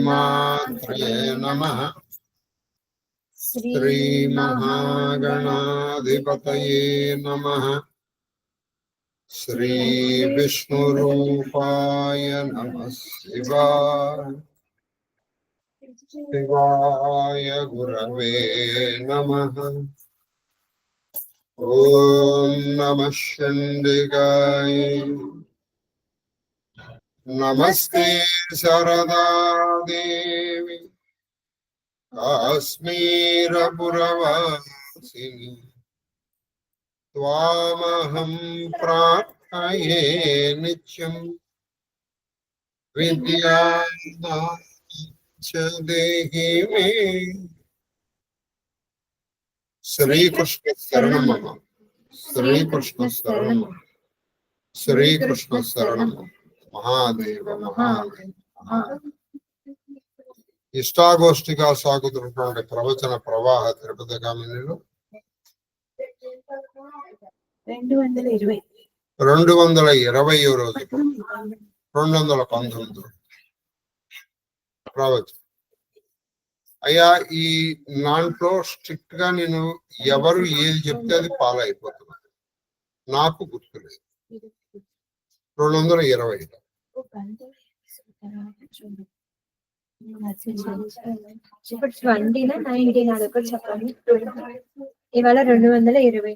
శ్రీమాత్రే నమః. శ్రీ మహాగణాధిపతయే నమః. శ్రీ విష్ణురూపాయ నమః. శివాయ గురవే నమః. ఓం నమః చండికాయ. నమస్తే శారదా దేవి కాశ్మీరపురవాసిని. త్వామహం ప్రార్థయే నిత్యం విద్యాదానం చ దేహి మే. శ్రీకృష్ణ శరణం. శ్రీకృష్ణ శరణం. శ్రీకృష్ణ శరణం. మహాదేవ మహాదేవ. ఇష్టాగోష్ఠిగా సాగుతున్నటువంటి ప్రవచన ప్రవాహ తిరుపతి కామినిలో 220వ రోజు 219 ప్రవచనం. అయ్యా, ఈ దాంట్లో స్ట్రిక్ట్ గా నేను ఎవరు ఏది చెప్తే అది ఫాలో అయిపోతున్నాను. నాకు గుర్తులేదు. 220 ఇప్పుడు 20 19 అదొకటి చెప్పండి. ఇవాళ 220.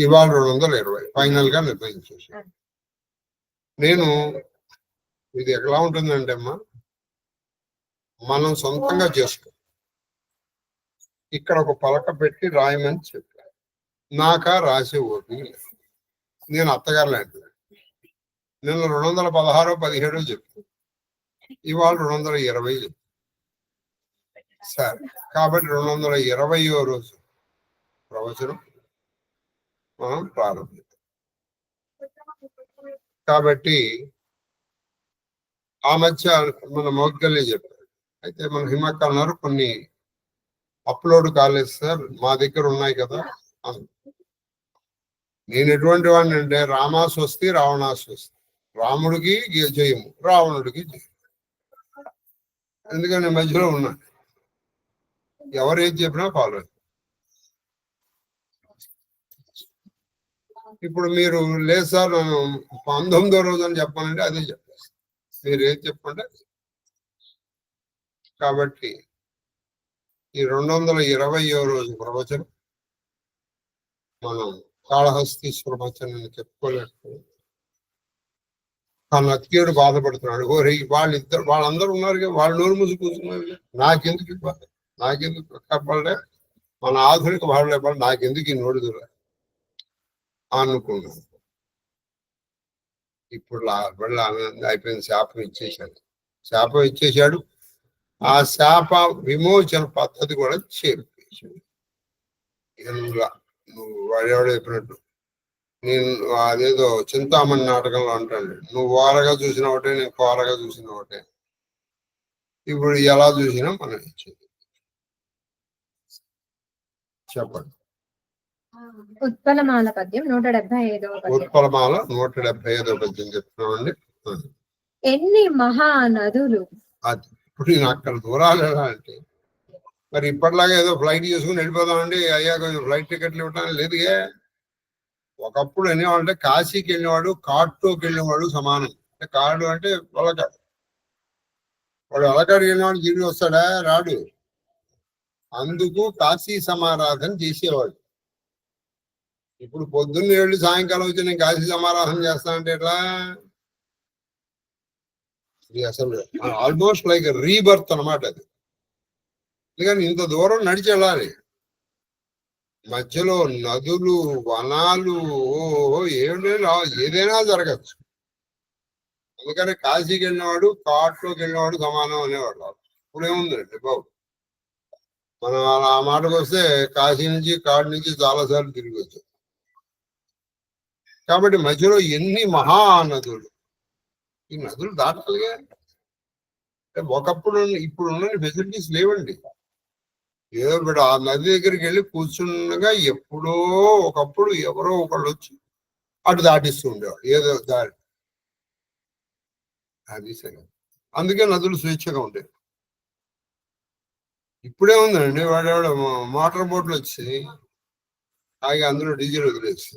ఇవాళ 220 ఫైనల్ గా నిర్ణయించేసాను. నేను ఇది ఎలా ఉంటుందంటే అమ్మా, మనం సొంతంగా చేసుకో. ఇక్కడ ఒక పలక పెట్టి రాయమని చెప్పాను. నాకా రాసే ఓపిక లేదు. నేను అత్తగారు లాంటిది. నిన్న 216 17 చెప్పాను. ఇవాళ 220 చెప్పాను. సరే, కాబట్టి 220వ రోజు ప్రవచనం మనం ప్రారంభిద్దాం. కాబట్టి ఆ మధ్య మన మౌద్గల్య చెప్పారు. అయితే మన హిమక్క అన్నారు కొన్ని అప్లోడ్ కాలేదు సార్, మా దగ్గర ఉన్నాయి కదా. నేను ఎటువంటి వాడిని అంటే రామాస్వస్తి రావణాస్వస్తి. రాముడికి జయము, రావణుడికి జయము. ఎందుకని మధ్యలో ఉన్నాను. ఎవరు ఏది చెప్పినా ఫాలో. ఇప్పుడు మీరు లేదు సార్ నేను 19వ రోజు అని చెప్పానంటే అదే చెప్పేస్తాను. మీరు ఏది చెప్పండి. కాబట్టి ఈ 220వ రోజు ప్రవచనం మనం కాళహస్తీశ్వర వచనాన్ని చెప్పుకోలేకపోయింది. ఆ నత్యుడు బాధపడుతున్నాడు. ఓరే వాళ్ళందరూ ఉన్నారు కదా, వాళ్ళు నోరు మూసి కూర్చున్నారు. నాకెందుకు ఇవ్వాలి, నాకెందుకు చెప్పాలంటే మన ఆధునిక భాషలో చెప్పాలి, నాకెందుకు ఈ నోడుదురా అనుకున్నాను. ఇప్పుడు వెళ్ళి అయిపోయింది. శాపం ఇచ్చేశాడు. ఆ శాప విమోచన పద్ధతి కూడా చేర్పేశాడు. నువ్వు వాడేవాడు చెప్పినట్టు, నేను అదేదో చింతామణి నాటకంలో అంటాడు, నువ్వు వారగా చూసిన ఒకటే, నేను కోరగా చూసిన ఒకటే. ఇప్పుడు ఎలా చూసినా మనం ఇచ్చేది. చెప్పండి. ఉత్పలమాల పద్యం 175వ పద్యం. ఉత్పలమాల 175వ పద్యం చెప్తున్నామండి. ఎన్ని మహానదులు. అది ఇప్పుడు నేను అక్కడ దూరాలు ఎలా అంటే, మరి ఇప్పటిలాగా ఏదో ఫ్లైట్ చేసుకుని వెళ్ళిపోదామండి, అయ్యా కొంచెం ఫ్లైట్ టికెట్లు ఇవ్వడానికి లేదుగా. ఒకప్పుడు అనేవాళ్ళంటే కాశీకి వెళ్ళినవాడు కాటుకి వెళ్ళినవాడు సమానం. అంటే కాడు అంటే వలకాడు. వాడు వలకాడికి వెళ్ళినవాడు తిరిగి వస్తాడా? రాడు. అందుకు కాశీ సమారాధన చేసేవాడు. ఇప్పుడు పొద్దున్న వెళ్ళి సాయంకాలం వచ్చి నేను కాశీ సమారాధన చేస్తానంటే ఎట్లా? అసలు ఆల్మోస్ట్ లైక్ రీబర్త్ అనమాట అది. ఎందుకని ఇంత దూరం నడిచి వెళ్ళాలి. మధ్యలో నదులు, వనాలు, ఏదైనా జరగచ్చు. అందుకని కాశీకి వెళ్ళినవాడు కాట్లోకి వెళ్ళినవాడు సమానం అనేవాడు. ఇప్పుడేముందండి బాబు, మనం ఆ మాటకు వస్తే కాశీ నుంచి కాడు నుంచి చాలాసార్లు తిరిగి వచ్చాం. కాబట్టి మధ్యలో ఎన్ని మహానదులు. ఈ నదులు దాటాలిగా. ఒకప్పుడు ఇప్పుడున్న ఫెసిలిటీస్ లేవండి. ఏదో బిడ్డ ఆ నది దగ్గరికి వెళ్ళి కూర్చుండగా ఎప్పుడో ఒకప్పుడు ఎవరో ఒకళ్ళు వచ్చి అటు దాటిస్తూ ఉండేవాడు ఏదో దారి. అది సరే. అందుకే నదులు స్వేచ్ఛగా ఉండేవి. ఇప్పుడే ఉందండి వాడేవాడు మోటార్ బోట్లు వచ్చి హాయిగా అందులో డీజిల్ వదిలేసి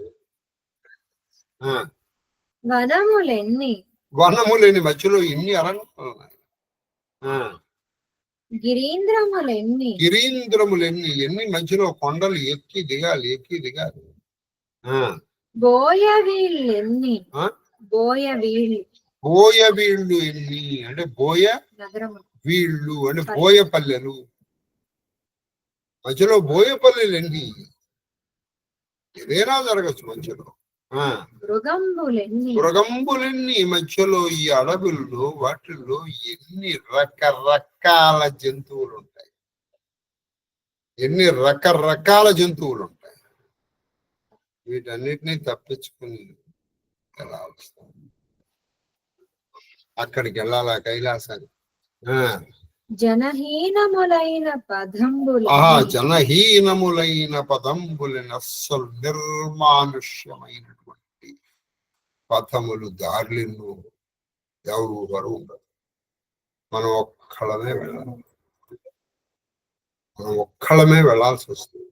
వనములెన్ని వనములేని మధ్యలో ఇన్ని అరణ్యాలు ఉన్నాయి. గిరీంద్రములెన్ని గిరీంద్రములెన్ని ఎన్ని మధ్యలో కొండలు ఎక్కి దిగాలి బోయవీళ్ళెన్ని బోయవీళ్ళు బోయవీళ్ళు ఎన్ని అంటే బోయ నగరము వీళ్ళు అంటే బోయపల్లెలు మధ్యలో బోయపల్లెలు ఎన్ని ఏదైనా జరగచ్చు మధ్యలో. మృగంబులెన్ని మధ్యలో ఈ అడవుల్లో వాటిల్లో ఎన్ని రకరకాల జంతువులు ఉంటాయి, ఎన్ని రకరకాల జంతువులు ఉంటాయి. వీటన్నిటినీ తప్పించుకుని ఎలా వస్తాం? అక్కడికి వెళ్ళాలా కైలాసానికి? జనహీనములైన పదంబులు జనహీనములైన పదంబులని అస్సలు నిర్మానుష్యమైనటువంటి పథములు దారులు ఎవరు ఉండరు. మనం ఒక్కళ్ళమే వెళ్ళాల్సి వస్తుంది.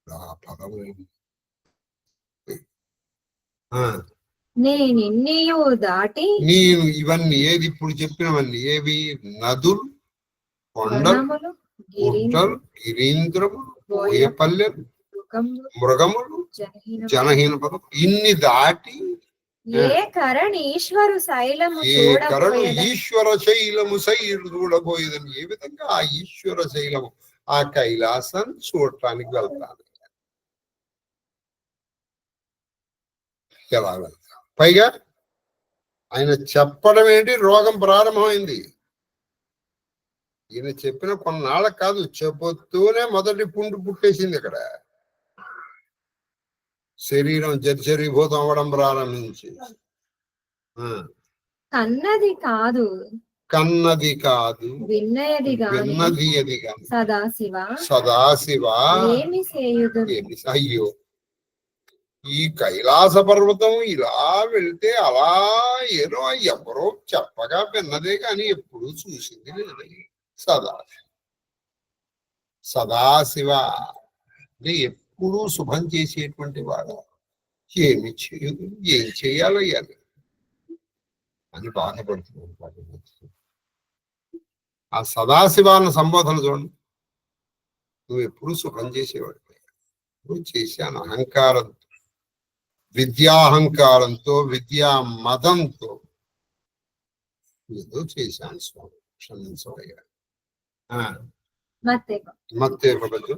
ఆ పదము నేను దాటి నేను ఇవన్నీ ఏది ఇప్పుడు చెప్పినవన్నీ ఏవి? నదులు, కొండలు, గుట్టలు, గిరీంద్రములు, బోయపల్లెలు, మృగములు, జనహీన పదం ఇన్ని దాటి ఏ కరణ్ ఈశ్వర శైలము చూడబోయేదని ఏ విధంగా ఆ ఈశ్వర శైలము ఆ కైలాసాన్ని చూడటానికి వెళ్తాను. ఎలా వెళ్తాను? పైగా ఆయన చెప్పడం ఏంటి? రోగం ప్రారంభమైంది. ఈయన చెప్పిన కొన్నాళ్ళకు కాదు, చెబుతూనే మొదటి పుండు పుట్టేసింది. ఇక్కడ శరీరం జర్జరీభూతం అవ్వడం ప్రారంభించి కన్నది కాదు విన్నది అది కాదు సదాశివ అయ్యో ఈ కైలాస పర్వతం ఇలా వెళ్తే అలా ఏదో ఎవరో చెప్పగా విన్నదే కానీ ఎప్పుడు చూసింది లేదు. సదాశివ అంటే ఎప్పుడూ శుభం చేసేటువంటి వాడు ఏమి చేయదు, ఏం చేయాలయ్యాలి అని బాధపడుతున్నాడు. ఆ సదాశివాన్ని సంబోధన చూడండి. నువ్వు ఎప్పుడు శుభం చేసేవాడు, నువ్వు చేశాను అహంకారంతో, విద్యాహంకారంతో, విద్యా మదంతో ఏదో చేశాను స్వామి, క్షమించవయ్యా. మత్తేపదు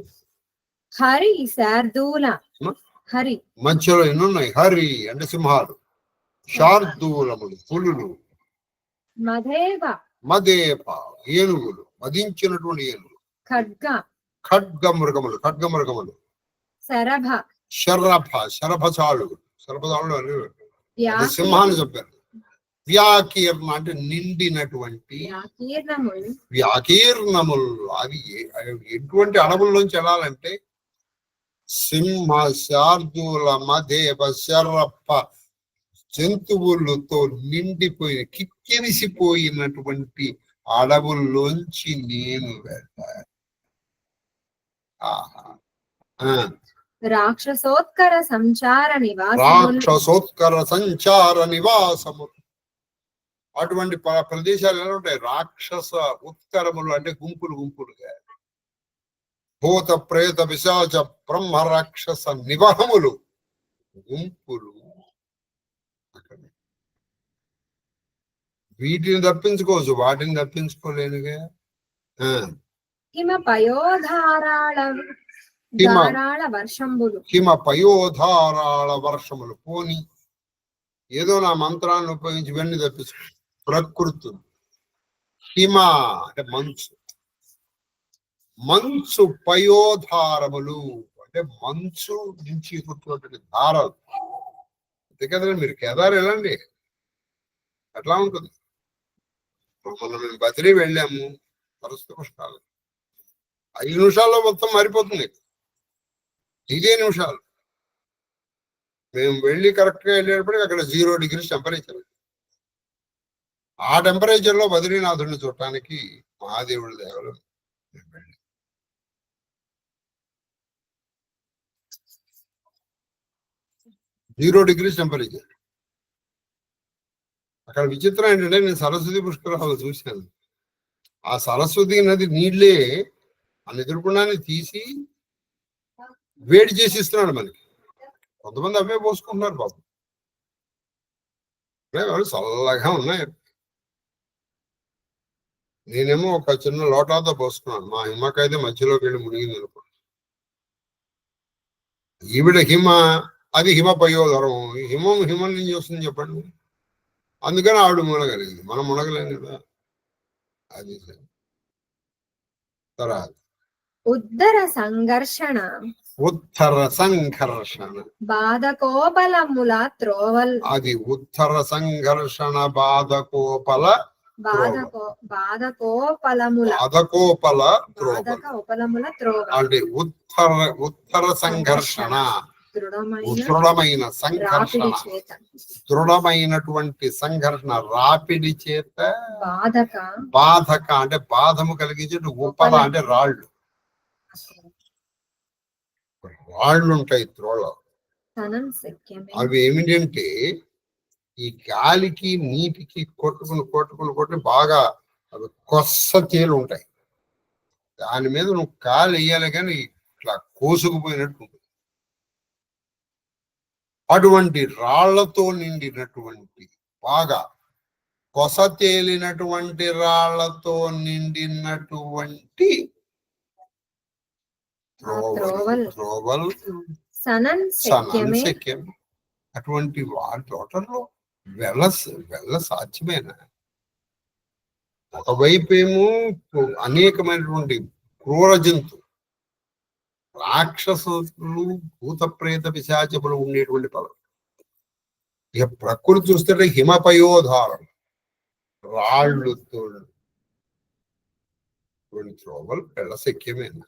హరి శార్దూల హరి మధ్యలో ఎన్నున్నాయి? హరి అంటే సింహాలు, శార్దూలములు పులులు, మదేప ఏనుగులు, మదించినటువంటి ఏనుగులు, ఖడ్గ మృగములు శరభచాళులు సింహాన్ని చెప్పారు. వ్యాకీర్ణ అంటే నిండినటువంటి వ్యాకీర్ణములు. అవి ఎటువంటి అడవుల్లోంచి వెళ్ళాలంటే సింహ, శార్దూల, మదేప, శరభ జంతువులతో నిండిపోయిన కిక్కిరిసిపోయినటువంటి అడవుల్లోంచి నేను వెళ్ళాను. రాక్షసోత్కర సంచార నివాసము. అటువంటి ప్రదేశాలు ఎలా ఉంటాయి? రాక్షస ఉత్కరములు అంటే గుంపులుగా, భూత ప్రేత పిశాచ బ్రహ్మ రాక్షస నివహములు, గుంపులు. వీటిని తప్పించుకోవచ్చు, వాటిని తప్పించుకోలేనుగా. హిమ పయోధారాళ వర్షములు పోని ఏదో నా మంత్రాన్ని ఉపయోగించి ఇవన్నీ తప్పించు. ప్రకృతి హిమ అంటే మంచు పయోధారములు అంటే మంచు నుంచి పుట్టినటువంటి ధారలు. అంతే కదండి, మీరు కేదారు వెళ్ళండి, అట్లా ఉంటుంది. మొన్న మేము బద్రీ వెళ్ళాము, పరిస్థితి కష్టాలు. 5 నిమిషాల్లో మొత్తం మారిపోతుంది, 5 నిమిషాలు. మేము వెళ్ళి కరెక్ట్ గా వెళ్ళేటప్పటికి అక్కడ 0 డిగ్రీస్ టెంపరేచర్. ఆ టెంపరేచర్ లో బద్రీనాథుడిని చూడటానికి మహాదేవుడి దేవలు 0 degrees టెంపరేచర్. అక్కడ విచిత్రం ఏంటంటే నేను సరస్వతి పుష్కరాలు చూశాను. ఆ సరస్వతి నది నీళ్ళే ఆ నిద్రకుండాన్ని తీసి వేడి చేసి ఇస్తున్నాడు మనకి. కొంతమంది అవే పోసుకుంటున్నారు బాబు, వాళ్ళు చల్లగా ఉన్నాయి. నేనేమో ఒక చిన్న లోటాతో పోసుకున్నాను. మా హిమకైతే మధ్యలోకి వెళ్ళి మునిగింది అనుకో. ఈవిడ హిమ, అది హిమ పయోధరం. హిమం నుంచి వస్తుంది చెప్పండి. అందుకని ఆవిడ మునగలిగింది, మనం మునగలేం కదా. అది తర్వాత ఉత్తర సంఘర్షణ బాధకోపలముల త్రోవల్. అది ఉత్తర సంఘర్షణ బాధకోపల త్రోవల్ అంటే ఉత్తర సంఘర్షణ, దృఢమైన సంఘర్షణ, దృఢమైనటువంటి సంఘర్షణ, రాపిడి చేత బాధక అంటే బాధము కలిగించే, ఉపల అంటే రాళ్ళు ఉంటాయి త్రోలో. అవి ఏమిటంటే ఈ గాలికి నీటికి కొట్టుకుని బాగా అవి కొత్త తేలు ఉంటాయి. దాని మీద నువ్వు కాలు వేయాలి కానీ ఇట్లా కోసుకుపోయినట్టు ఉంటుంది. అటువంటి రాళ్లతో నిండినటువంటి, బాగా కొస తేలినటువంటి రాళ్లతో నిండినటువంటి త్రోవల్ సనన్. అటువంటి వారి తోటలో వెళ్ళ సాధ్యమేనా? ఒకవైపు ఏమో అనేకమైనటువంటి క్రూర జంతు, రాక్షసులు, భూత ప్రేత పిశాచములు ఉండేటువంటి పొలం. ఇక ప్రకృతి చూస్తే హిమపయోధారం, రాళ్ళుతో త్రోవలు వెళ్ళసఖ్యమేనా?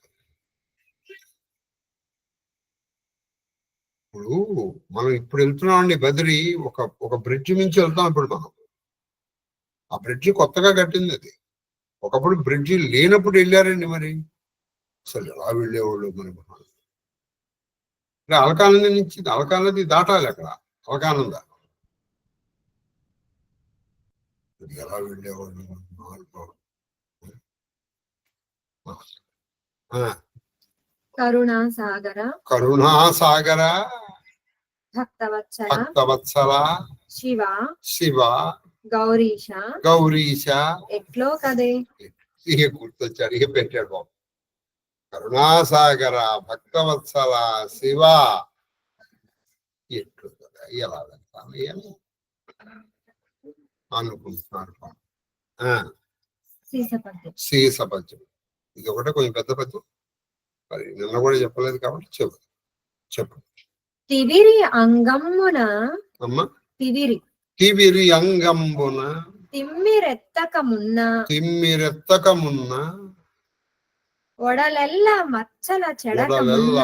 ఇప్పుడు వెళ్తున్నాం అండి బద్రి, ఒక బ్రిడ్జ్ నుంచి వెళ్తాం. ఇప్పుడు మనం ఆ బ్రిడ్జి కొత్తగా కట్టింది. అది ఒకప్పుడు బ్రిడ్జి లేనప్పుడు వెళ్ళారండి. మరి అసలు ఎలా వెళ్ళేవాళ్ళు మరి. అలకానంద నుంచి అలకానది దాటాలి, అక్కడ అలకానంద ఎలా వెళ్ళేవాళ్ళు. కరుణాసాగర భక్తవత్సల శివ గౌరీశ ఎట్లో కదే గుర్తొచ్చారు. ఇక పెట్టాడు బాబు. కరుణాసాగర భక్తవత్సల శివ ఎట్లు కదా, ఎలా వెళ్తాను అనుకుంటున్నారు. సీసపద్యం ఇది ఒకటే కొంచెం పెద్ద పద్యం. మరి నిన్న కూడా చెప్పలేదు కాబట్టి చెప్పు. తివిరి అంగమ్మున తివిరి అంగంబున తిమ్మిరెత్తకమున్న ఒడలెల్ల మచ్చల చెడకమున్న.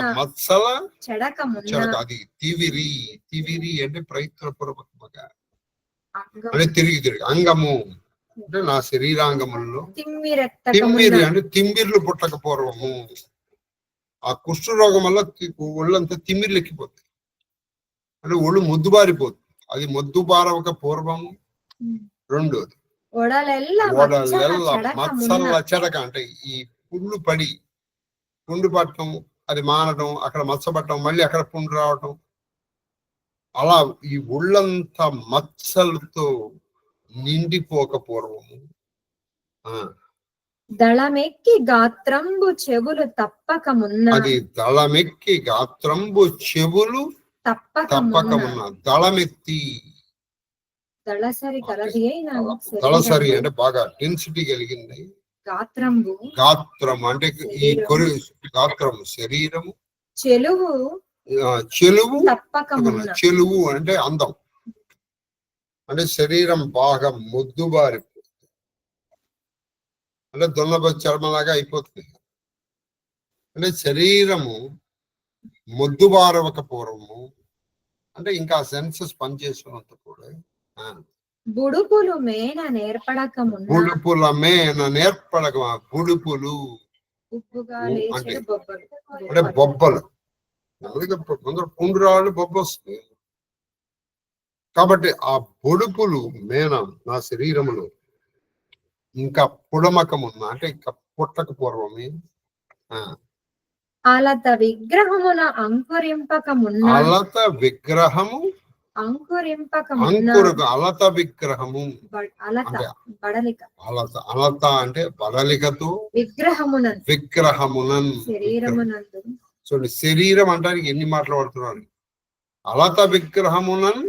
అది తివిరి అంటే ప్రయత్నపూర్వకంగా అంటే తిరిగి అంగము అంటే నా శరీరాంగముల్లో. తిమ్మిరి అంటే తిమ్మిర్లు పుట్టక పూర్వము. ఆ కుష్ఠరోగం వల్ల ఒళ్ళంతా తిమ్మిర్లు ఎక్కిపోతాయి, అంటే ఒళ్ళు మొద్దుబారిపోతుంది. అది మొద్దుబారవక పూర్వము. రెండోది మత్సల చెడక అంటే ఈ పుండు పడి, పుండు పట్టడం, అది మానడం, అక్కడ మచ్చబట్టడం, మళ్ళీ అక్కడ పుండు రావటం, అలా ఈ ఒళ్ళంతా మచ్చలతో నిండిపోక పూర్వము. దళమెక్కి గాత్రంబు చెవులు తప్పకమున్న. అది దళమెక్కి గాత్రంబు చెవులు తప్పకమున్న. దళమెత్తి దళసరి అంటే బాగా డెన్సిటీ కలిగింది. గాత్రం అంటే ఈ గాత్రము శరీరము. చెలువు అంటే అందం, అంటే శరీరం బాగా మొద్దుబారి అంటే దున్నబ చర్మలాగా అయిపోతుంది. అంటే శరీరము మొద్దుబారవక పూర్వము అంటే ఇంకా సెన్సెస్ పనిచేస్తున్నంత కూడా బుడుపులు మేన నేర్పడకమున్న బుడుపుల మేన నేర్పడక బుడుపులు ఉప్పుగా అంటే లేచెడు బొబ్బలు. అంటే బొబ్బలు. అందుకే కొందరు పుండురాళ్ళు బొబ్బ వస్తుంది. కాబట్టి ఆ బొడుపులు మేన నా శరీరములో ఇంకా పుడమకమున్న అంటే ఇంకా పుట్టక పూర్వమే అలత విగ్రహమున అంకురింపకమున్న అలత విగ్రహము అంకురింపకమున్న అలత విగ్రహము అలత అంటే బడలిక అలత అంటే బడలికతో విగ్రహమునన్ శరీరమునందు చూడండి, శరీరం అంటానికి ఎన్ని మాటలు పడుతున్నాడు. అలత విగ్రహమునన్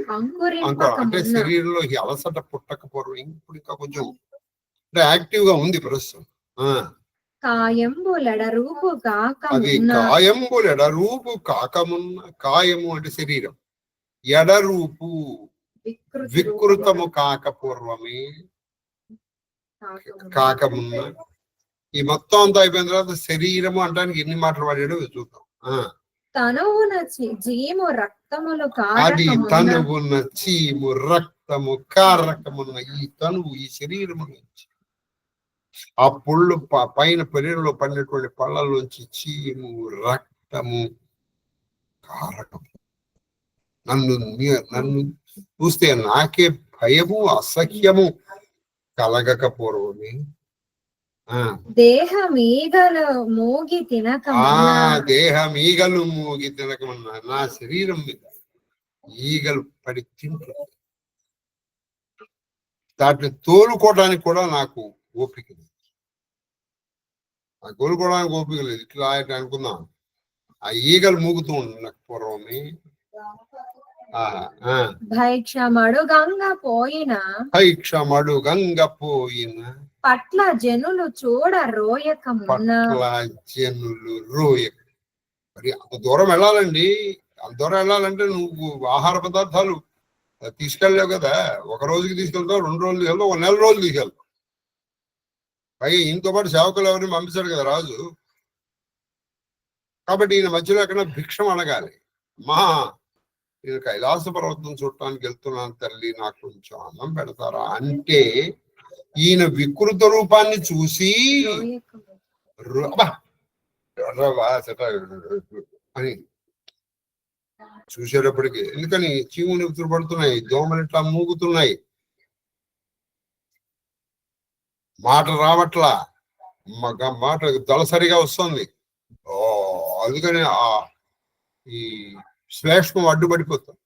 అంటే శరీరంలో ఈ అలసట పుట్టక పూర్వం ఇప్పుడు ఇంకా కొంచెం అంటే యాక్టివ్ గా ఉంది ప్రస్తుతం. కాయంబులెడరూపు అది కాయంబులెడరూపు కాకమున్న, కాయము అంటే శరీరం, ఎడరూపు వికృతము కాక పూర్వమే కాకమున్న. ఈ మొత్తం అంతా అయిపోయిన తర్వాత శరీరము అంటానికి ఎన్ని మాటలు వాడాడో చూద్దాం. తనువున జీము రక్తములు అది తనువున చీము రక్తము కారకమున్న ఈ తనువు ఈ శరీరము నుంచి ఆ పుళ్ళు పైన శరీరంలో పడినటువంటి పళ్ళలోంచి చీము రక్తము కారకము నన్ను చూస్తే నాకే భయము అసహ్యము కలగక పూర్వమే దేహమీగలు మూగి తినకమన్నా నా శరీరం మీద ఈగలు పడి తింటుంది. దాటిని తోలుకోవడానికి కూడా నాకు ఓపిక లేదు. తోలుకోవడానికి ఓపిక లేదు. ఇట్లా అనుకుందాం, ఆ ఈగలు మూగుతూ ఉంటుంది నాకు పూర్వమే. భైక్షమడు గంగ పోయిన పట్ల జనులు చూడ రోయకమున్న మరి అంత దూరం వెళ్ళాలండి. అంత దూరం వెళ్ళాలంటే నువ్వు ఆహార పదార్థాలు తీసుకెళ్ళలేవు కదా. ఒక రోజుకి తీసుకెళ్తావు, 2 రోజులు తీసుకెళ్తావు, 1 నెల రోజులు తీసుకెళ్తావు. పైగా ఈయనతో పాటు సేవకులు ఎవరిని పంపించాడు కదా రాజు. కాబట్టి ఈయన మధ్యలో ఎక్కడ భిక్షం అడగాలి. నేను కైలాస పర్వతం చూడటానికి వెళ్తున్నాను తల్లి, నాకు కొంచెం అన్నం పెడతారా అంటే ఈయన వికృత రూపాన్ని చూసి అని చూసేటప్పటికి, ఎందుకని చీము నిపుతులు పడుతున్నాయి, దోమలు ఇట్లా మూగుతున్నాయి, మాట రావట్లా, మాట దళసరిగా వస్తుంది. అందుకని ఈ శ్లేష్మం అడ్డుపడిపోతాం.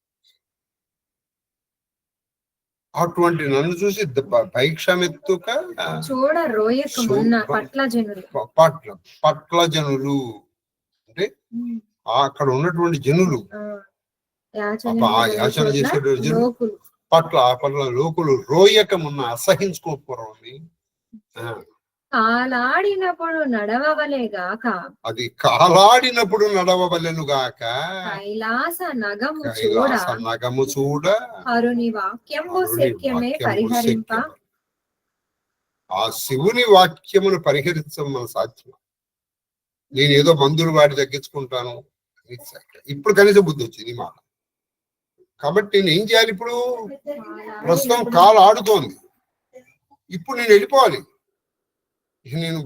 అటువంటి నన్ను చూసి పైక్షమెత్తుక చూడ రోయకమున్న పట్ల జనులు అంటే అక్కడ ఉన్నటువంటి జనులు, యాచన చేసేటువంటి జనులు పట్ల లోకులు రోయకమున్న అసహించుకోకపోవడం. కాలాడినప్పుడు నడవవలేగాక అది కాలాడినప్పుడు నడవవలెనుగాక కైలాస నగము చూడ హరుని వాక్యము శక్యమే పరిహరింప. ఆ శివుని వాక్యమును పరిహరించడం మన సాధ్యం. నేను ఏదో మందులు వాడి తగ్గించుకుంటాను, ఇప్పుడు కనీసం బుద్ధి వచ్చింది మాట. కాబట్టి నేను ఏం చేయాలి? ఇప్పుడు ప్రస్తుతం కాలు ఆడుతోంది, ఇప్పుడు నేను వెళ్ళిపోవాలి. నేను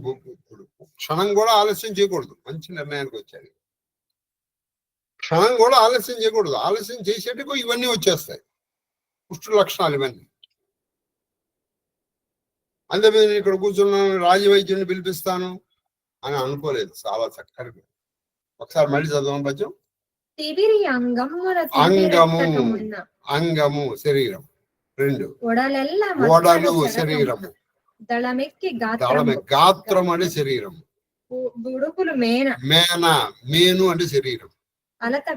క్షణం కూడా ఆలస్యం చేయకూడదు. మంచి నిర్ణయానికి వచ్చాను. క్షణం కూడా ఆలస్యం చేయకూడదు. ఆలస్యం చేసేట్టుకు ఇవన్నీ వచ్చేస్తాయి, పుష్టి లక్షణాలు ఇవన్నీ. అంతే మీద నేను ఇక్కడ కూర్చున్నాను, రాజవైద్యుని పిలిపిస్తాను అని అనుకోలేదు. చాలా చక్కగా ఒకసారి మళ్ళీ చదవడం పద్యం. అంగము శరీరం, 2 ఓడలు శరీరము, గాత్రం అంటే శరీరం, మేను అంటే శరీరం, అలత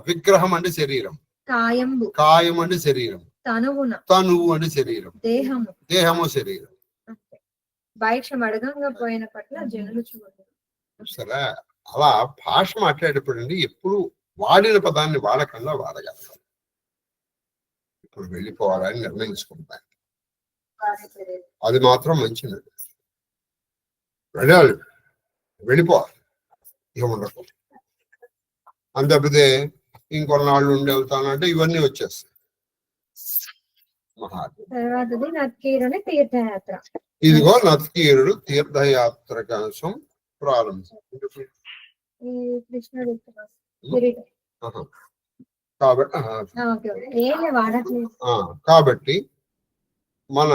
విగ్రహం అంటే శరీరం, కాయం అంటే శరీరం, తనువు అంటే శరీరం, దేహము శరీరం. భాష్యం అడగంగా పోయిన పట్ల జనులు సరే, అలా భాష మాట్లాడేటప్పుడు అండి ఎప్పుడు వాడిన పదాన్ని వాడకుండా వాడగలగాలి. ఇప్పుడు వెళ్ళిపోవాలని నిర్ణయించుకుంటాను, అది మాత్రం మంచిది. వెళ్ళాలి, వెళ్ళిపోవాలి, ఇక ఉండకూడదు. అంతేపితే ఇంకొన్నాళ్ళు ఉండి వెళ్తానంటే ఇవన్నీ వచ్చేస్తాయి. మహాదేవ్. తర్వాతది నత్కీరుని తీర్థయాత్ర. ఇదిగో నత్కీరుడు తీర్థయాత్ర కోసం ప్రారంభించారు. ఈ కృష్ణుడు కిరీటం. కాబట్టి ఏమి వాడట్లేదు. కాబట్టి మన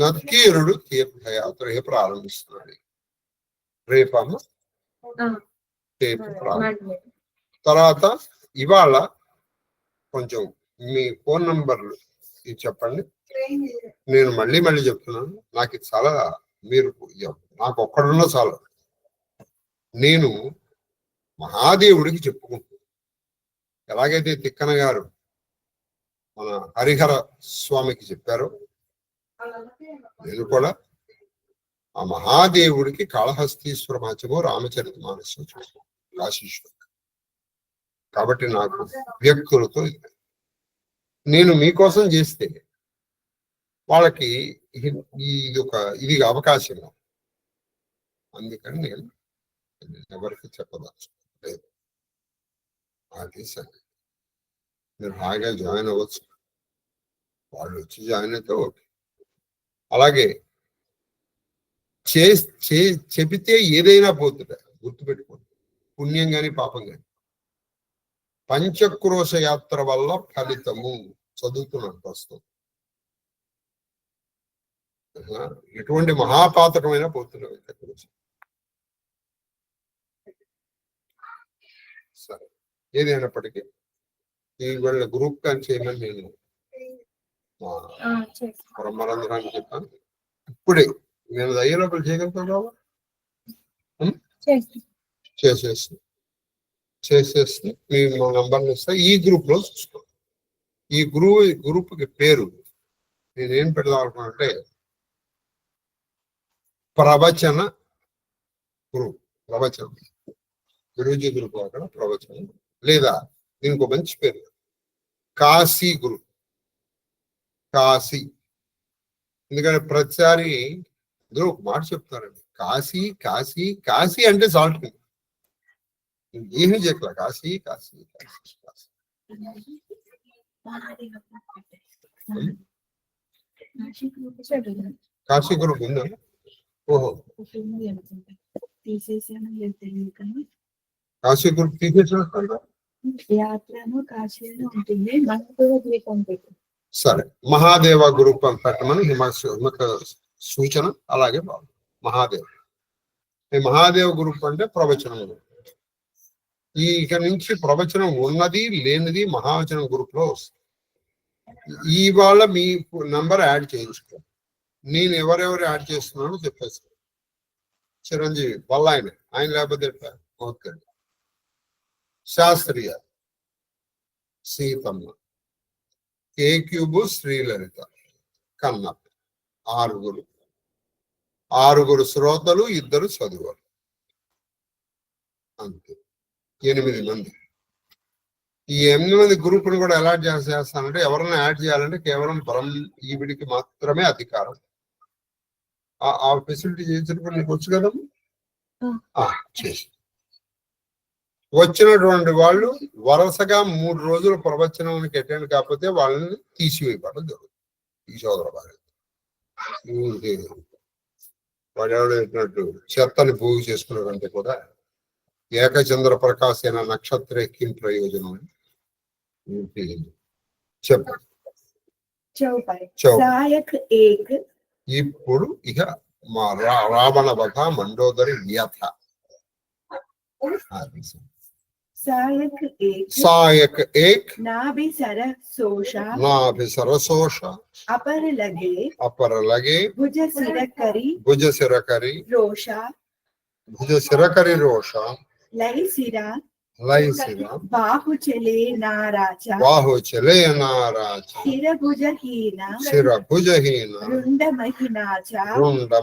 నత్కీరుడు తీర్థయాత్ర ప్రారంభిస్తున్నాడు రేపమ్మ. రేపు తర్వాత ఇవాళ కొంచెం మీ ఫోన్ నంబర్లు ఇది చెప్పండి. నేను మళ్ళీ చెప్తున్నాను, నాకు ఇది చాలా, మీరు నాకు ఒక్కడున్నా చాలా. నేను మహాదేవుడికి చెప్పుకుంటున్నాను. ఎలాగైతే తిక్కన గారు మన హరిహర స్వామికి చెప్పారో, నేను కూడా ఆ మహాదేవుడికి కాళహస్తీశ్వర మహత్యము రామచరిత మానసం ఆశిష్డు. కాబట్టి నాకు వ్యక్తులతో నేను మీకోసం చేస్తే వాళ్ళకి ఇది అవకాశం. అందుకని నేను ఎవరికి చెప్పదలుచుకోలేదు. అది సరే, మీరు హాయిగా జాయిన్ అవ్వచ్చు, వాళ్ళు వచ్చి జాయిన్ అయితే ఓకే. అలాగే చెబితే ఏదైనా పోతుందా గుర్తుపెట్టుకోండి, పుణ్యం కానీ పాపం కానీ. పంచక్రోశ యాత్ర వల్ల ఫలితము చదువుతున్నాను ప్రస్తుతం. ఎటువంటి మహాపాతకమైన పోతున్నాం. సరే, ఏదైనప్పటికీ ఈ వీళ్ళ గ్రూప్ కానీ చేయమని నేను బ్రహ్మరంధ్రాన్ని చెప్పాను. ఇప్పుడే నేను అయ్యే లోపల చేయగలుగుతాను బాబా. చేసేసి మీ నంబర్లు ఇస్తా. ఈ గ్రూప్ లో చూసుకో. ఈ గ్రూప్ కి పేరు నేనేం పెడదాం అనుకున్నానంటే ప్రవచన గ్రూప్. ప్రవచనం గురూజీ గ్రూప్ అక్కడ ప్రవచనం, లేదా దీనికి మంచి పేరు కాశీ గ్రూప్. కాశీ, ఎందుకంటే ప్రతిసారి అందరూ ఒక మాట చెప్తారండి, కాశీ కాశీ కాశీ అంటే సాల్ట్. ఏమీ చెప్పలే, కాశీ కాశీ కాశీ కాశీ. కాశీ గ్రూప్ ఉందా? ఓహో, కాశీ గ్రూప్ తీసేసిన. సరే, మహాదేవ గ్రూప్ అని పెట్టమని హిమక సూచన. అలాగే బాగు మహాదేవ్. ఈ మహాదేవ గ్రూప్ అంటే ప్రవచనం గ్రూప్. ఇక నుంచి ప్రవచనం ఉన్నది లేనిది మహావచనం గ్రూప్ లో వస్తుంది. ఇవాళ మీ నంబర్ యాడ్ చేయించుకో. నేను ఎవరెవరు యాడ్ చేస్తున్నానో చెప్పేస్తాను. చిరంజీవి వల్ల ఆయన లేకపోతే ఓకే. శాస్త్రీయ సీతమ్మ, కే క్యూబు శ్రీలలిత, కన్నప్ప. ఆరుగురు శ్రోతలు, 2 చదువులు, అంతే 8 మంది. ఈ 8 మంది గ్రూపును కూడా ఎలా చేస్తానంటే, ఎవరైనా యాడ్ చేయాలంటే కేవలం ఈవిడికి మాత్రమే అధికారం. ఆ ఫెసిలిటీ చేసినప్పుడు నీకు వచ్చు కదా. చేసి వచ్చినటువంటి వాళ్ళు వరుసగా 3 రోజులు ప్రవచనానికి అటెండ్ కాకపోతే వాళ్ళని తీసివేయబడడం జరుగుతుంది. ఈ సోదర భార్య వాడు ఎవడైనట్టు చెత్తని పోగు చేసుకున్నాడంటే కూడా ఏకచంద్ర ప్రకాశైన నక్షత్ర కిం ప్రయోజనం చెప్పండి. ఇప్పుడు ఇక మా రావణ వధ మండోదరి వ్యథ. सायक एक नाभि सरसोष अपर लगे भुज सिर करी रोषा लय सिरा बाहु चले नाराजा सिर भुजहीन रुंड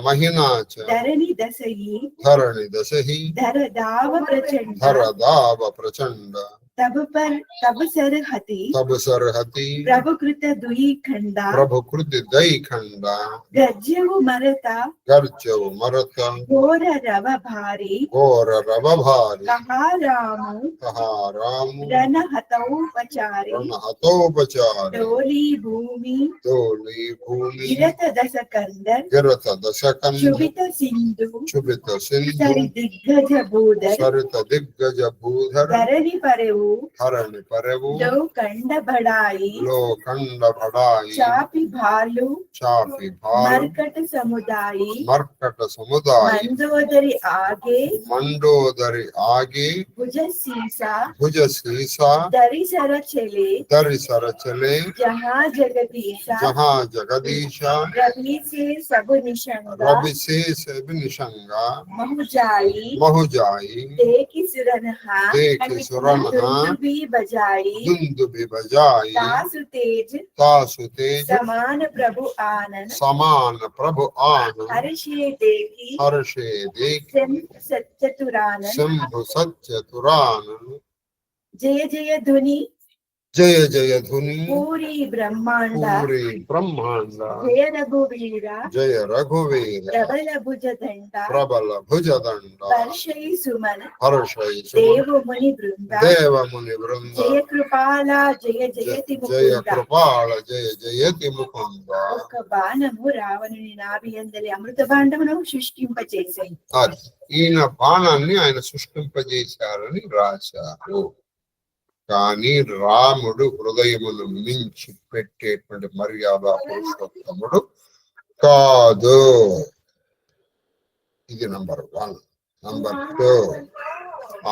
महिनाच धरणी दसही धर दाव प्रचंड तब सरहति तब सरहति प्रभुकृत दुई खंडा प्रभुकृत दई खंडा गज्जवु मरता गर्जव मरत घोर रव भारी घोर रव भारी कहा राम रन हतौपचारी रण हतोपचार डोली भूमि गिरत दस कंदर गिरत दशकन शुभित सिंधु क्षुभित सिंधु सरि दिग्गज भूधर सरित दिग्गज भूधर धरणी परेऊ हरण परवु दो कंड बढ़ाई लोखंड भड़ाई चापि भालू चापी भाल मरकट समुदायी मर्कट समुदाय मंडोदरी आगे भुज सीसा भुज सीसा दरी सर चले जहाँ जगदीशा रवि से सब निशंगा रवि से सब निशंगा महुजाई देखी सुरनहा दुंदुभि बजाई तासु तेज समान प्रभु आनंद हर्षे देखी शंभु सच्चतुरानन जय जय ध्वनि पूरी ब्रह्मांड जय रघुवीर प्रबल भुजदंड हर्षै सुमन देव मुनि वृंद जय कृपाला जय जयति मुकुंद ఒక బాణము రావణుని నాభి యందలి అమృత భాండమును సృష్టింపచేసాయి. ఈయన బాణాన్ని ఆయన సృష్టింపజేశారని రాశారు. కానీ రాముడు హృదయమును మించి పెట్టేటువంటి మర్యాద పురుషోత్తముడు కాదు. ఇది నంబర్ 1. నంబర్ 2,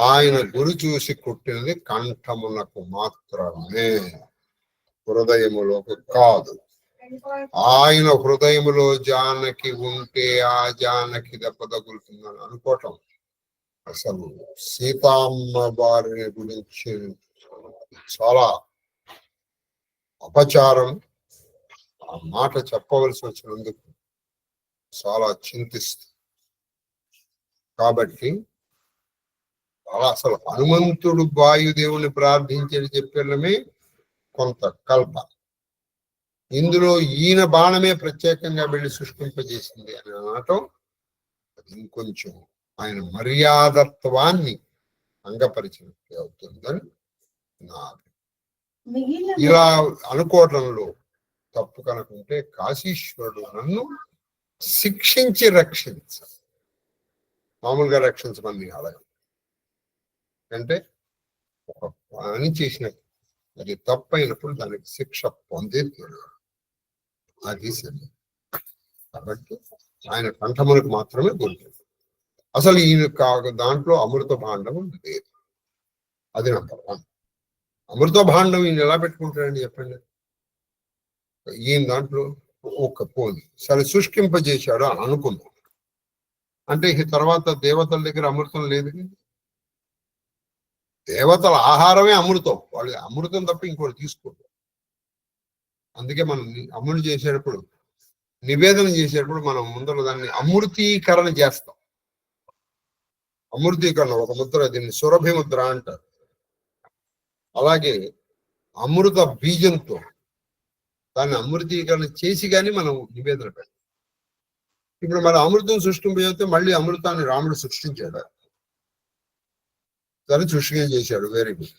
ఆయన గురి చూసి కుట్టినది కంఠమునకు మాత్రమే, హృదయములోకి కాదు. ఆయన హృదయములో జానకి ఉంటే ఆ జానకి దెబ్బ తగులుతుందని అనుకోవటం అసలు సీతమ్మ వారిని గురించి చాలా అపచారం. ఆ మాట చెప్పవలసి వచ్చినందుకు చాలా చింతిస్తుంది. కాబట్టి అసలు హనుమంతుడు వాయుదేవుని ప్రార్థించేది చెప్పడమే కొంత కల్ప. ఇందులో ఈయన బాణమే ప్రత్యేకంగా వెళ్ళి సృష్టింపజేసింది అని అనటం అది ఇంకొంచెం ఆయన మర్యాదత్వాన్ని అంగపరిచినట్టు అవుతుందని నా ఇలా అనుకోవడంలో తప్పు కనుకుంటే కాశీశ్వరుడు నన్ను శిక్షించి రక్షించాలి. మామూలుగా రక్షించమని అడగదు. అంటే ఒక పని చేసినట్టు అది తప్పైనప్పుడు దానికి శిక్ష పొందే తీరాలి. అది సరే. కాబట్టి ఆయన కంఠములకు మాత్రమే దొరికింది. అసలు ఈయన దాంట్లో అమృత భాండం లేదు. అది నంబర్ 1. అమృత భాండం ఈయన ఎలా పెట్టుకుంటాడండి చెప్పండి. ఈయన దాంట్లో ఒక పోని సరే సృష్టింపజేశాడు అని అనుకుందాం. అంటే ఈ తర్వాత దేవతల దగ్గర అమృతం లేదు. దేవతల ఆహారమే అమృతం. వాళ్ళు అమృతం తప్ప ఇంకోటి తీసుకోరు. అందుకే మనం అమృతం చేసేటప్పుడు, నివేదన చేసేటప్పుడు మనం ముందర దాన్ని అమృతీకరణ చేస్తాం. అమృతీకరణ ఒక ముద్ర, దీన్ని సురభి ముద్ర అంటారు. అలాగే అమృత బీజంతో దాన్ని అమృతీకరణ చేసి కానీ మనం నివేదన పెట్టాం. ఇప్పుడు మన అమృతం సృష్టింపజేస్తే మళ్ళీ అమృతాన్ని రాముడు సృష్టించాడు. దాన్ని సృష్టి చేశాడు, వెరీ గుడ్.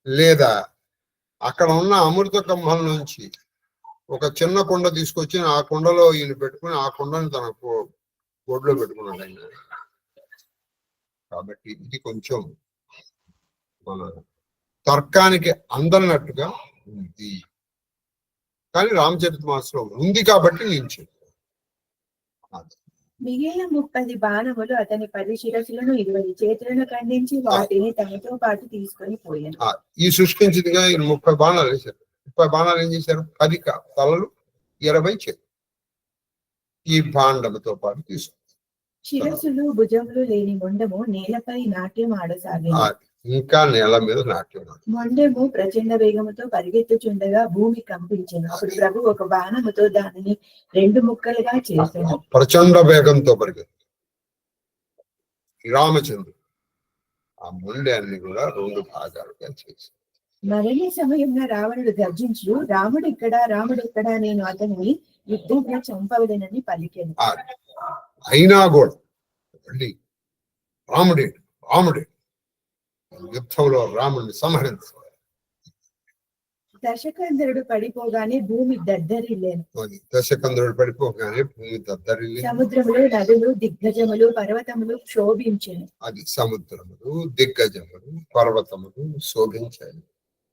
లేదా అక్కడ ఉన్న అమృత కంభం నుంచి ఒక చిన్న కుండ తీసుకొచ్చి ఆ కుండలో ఈయన పెట్టుకుని ఆ కుండని తన బొడ్లో పెట్టుకున్నాడు ఆయన. కాబట్టి ఇది కొంచెం మన తర్కానికి అందనట్టుగా ఉంది. కానీ రామచరితమానస్లో ఉంది కాబట్టి నేను చెప్పాను. మిగిలిన 30 బాణములు అతని 10 శిరస్సులను 20 చేతులను ఖండించి వాటిని తనతో పాటు తీసుకొని పోయాను. ఈ సృష్టించిందిగా 30 బాణాలు వేశారు. 30 బాణాలు ఏం చేశారు? 10 తలలు, 20 చేతులు ఈ భాండముతో పాటు తీసుకున్నారు. శిరస్సులు భుజములు లేని మొండము నేలపై నాట్యం ఆడసాగింది. ఇంకా నేల మీద నాట్యం. మొండెము ప్రచండ వేగముతో పరిగెత్తుచుండగా భూమి కంపించెను. అప్పుడు ప్రభు ఒక బాణముతో దానిని 2 ముక్కలుగా చేశాను. ప్రచండ వేగంతో పరిగెత్తు రామచంద్రుడు ఆ మొండెన్ని కూడా 2 భాగాలుగా చేసి మరణి సమయంలో రావణుడు గర్జించు రాముడు ఇక్కడ నేను అతన్ని యుద్ధంగా చంపవలెనని పలికాను. అయినా కూడా మళ్ళీ రాముడే యుద్ధంలో రాముడిని సంహరించాలి. దశకంధరుడు పడిపోగానే భూమి దద్దరిల్లేను. దశకంధరుడు పడిపోగానే భూమి దద్దరిల్లేను. సముద్రములు, నదులు, దిగ్గజములు, పర్వతములు శోభించాను. అది సముద్రములు, దిగ్గజములు, పర్వతములు శోభించాయి.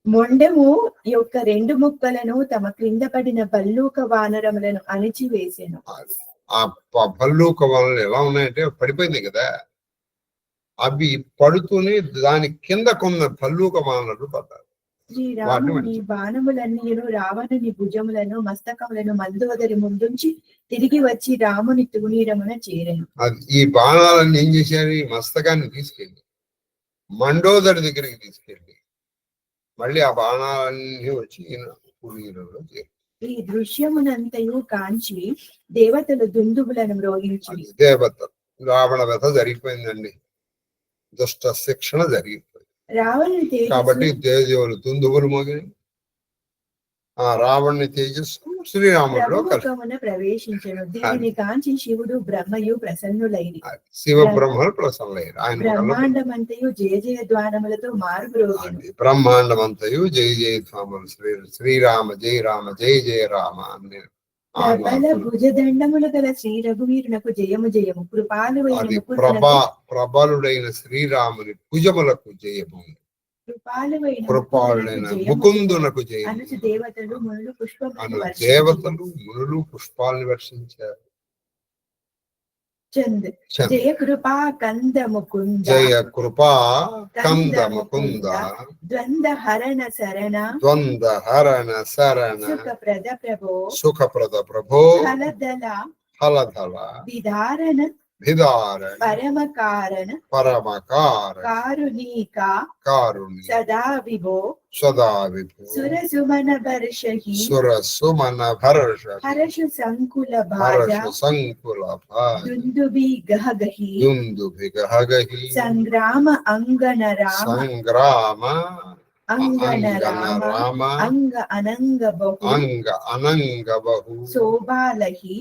మొండెము యొక్క 2 ముక్కలను తమ క్రింద పడిన భల్లూక వానరములను అణిచివేసాను. ఆ భల్లూక వానలు ఎలా ఉన్నాయంటే పడిపోయింది కదా, అవి పడుతూనే దాని కింద కొన్న భల్లూక వానలు పడ్డారు. శ్రీరాముని బాణములన్నీ రావణుని భుజములను మస్తకములను మందోదరి ముందుంచి తిరిగి వచ్చి రాముని తూనీరమున చేరెను. అది ఈ బాణాలన్నీ ఏం చేశారు? ఈ మస్తకాన్ని తీసుకెళ్ళి మండోదరి దగ్గరికి తీసుకెళ్ళి మళ్ళీ ఆ బాణాలన్నీ వచ్చి తూనీరంలో చేరారు. ఈ దృశ్యమునంతయు కాంచి దేవతలు దుందుబులను మ్రోగించి దేవతలు రావణ వ్యధ జరిగిపోయిందండి, దుష్ట శిక్షణ జరిగిపోయింది రావణుని కాబట్టి దేవతలు దుందుబులు మోగినాయి. ఆ రావణుని తేజస్సు శ్రీరాముడిలో ప్రవేశించను. దీనిని కాంచి శివుడు బ్రహ్మయు ప్రసన్నులైరి. శివ బ్రహ్మలు ప్రసన్నులైరు. ఆయన బ్రహ్మాండమంతయు జయ జయ ద్వానములతో మారుమ్రోగెను. బ్రహ్మాండమంతయు జయ జయ ద్వానములు శ్రీరామ జయ రామ జయ జయ రామ అని ప్రబల భుజదండములు గల శ్రీ రఘువీరునకు జయము జయము. ప్రబలుడైన శ్రీరాముని భుజములకు జయము, కృపాళుడైన ముకుందునకు జయము. దేవతలు మునులు పుష్పాలను వర్షించారు. జయ కృపా కంద ముకుంద, జయ కృపా కంద ముకుంద, ద్వంద్వ హరణ శరణ సుఖప్రద ప్రభో హలధల విధారణ పరమ కారణ కారుణీక సదా విభో సురసుమన భర్షహి హర్ష సంకుల భాజ దుందుభి గహగహి సంగ్రామ అంగన రామ అంగ అనంగ బహు శోభాలహి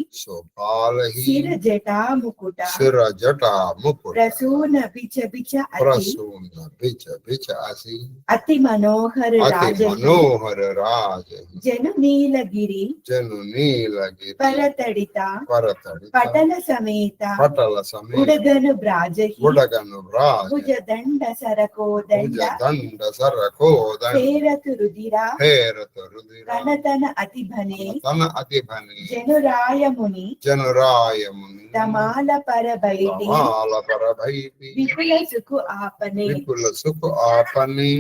శిర జటా ముకుట ప్రసూన బిచ బిచ అతి మనోహర రాజ జను నీలగిరి పరతడిత పటల సమేత ఉడగను బ్రాజహి భుజదండ సరకోదండ హేరతు రుదిరా కనతన అతిభనే జనురాయముని తమాల పరబైటి విపుల సుకు ఆపనే.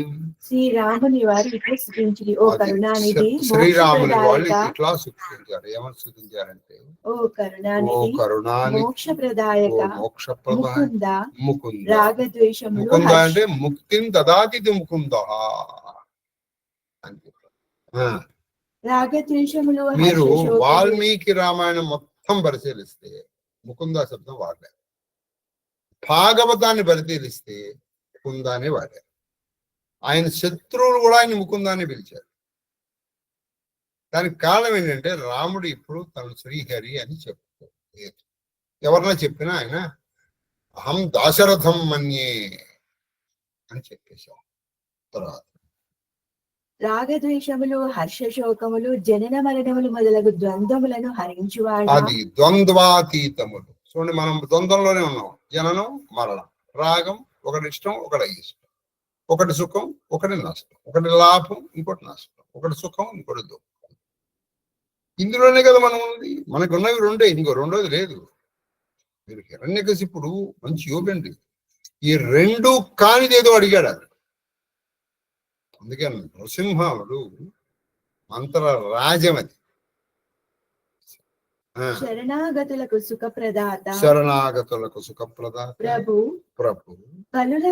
శ్రీరాముని వారు ఇట్లా స్థుతించి ఓ కరుణానిధి, శ్రీరాముని వాళ్ళు ఇట్లా స్థుతించారు. ఏమని స్థుతించారంటే ఓ కరుణానిధి, మోక్షప్రదాయక ముకుంద రాగద్వేషములు అంటే ముక్తిని దదాతి ముకుంద. రాగద్వేషములు మీరు వాల్మీకి రామాయణం మొత్తం పరిశీలిస్తే ముకుంద శబ్దం వాడారు. భాగవతాన్ని పరిశీలిస్తే ముకుందాన్ని వాడారు. ఆయన శత్రువులు కూడా ఆయన ముకుందాన్ని పిలిచారు. దానికి కారణం ఏంటంటే రాముడు ఇప్పుడు తను శ్రీహరి అని చెప్తారు. ఎవరన్నా చెప్పినా ఆయన అహం దాశరథం మన్యే అని చెప్పేశారు. తర్వాత రాగద్వేషములు హర్షశోకములు జనన మరణములు మొదలగు ద్వంద్వములను హరించువాడు. అది ద్వంద్వాతీతములు. చూడండి, మనం ద్వంద్వంలోనే ఉన్నాం. జననం మరణం, రాగం, ఒకటి ఇష్టం ఒకటి అయిష్టం, ఒకటి సుఖం ఒకటి నష్టం, ఒకటి లాభం ఇంకోటి నష్టం, ఒకటి సుఖం ఇంకోటి దుఃఖం. ఇందులోనే కదా మనం ఉంది. మనకు ఉన్నవి రెండే, ఇంకో రెండోది లేదు. మీరు హిరణ్యకశిపుడు మంచి యోగండి, ఈ రెండు కానిదేదో అడిగాడు. అది అందుకే నరసింహుడు మంత్ర రాజమది. శరణాగతులకు సుఖప్రదాత ప్రభు కలుల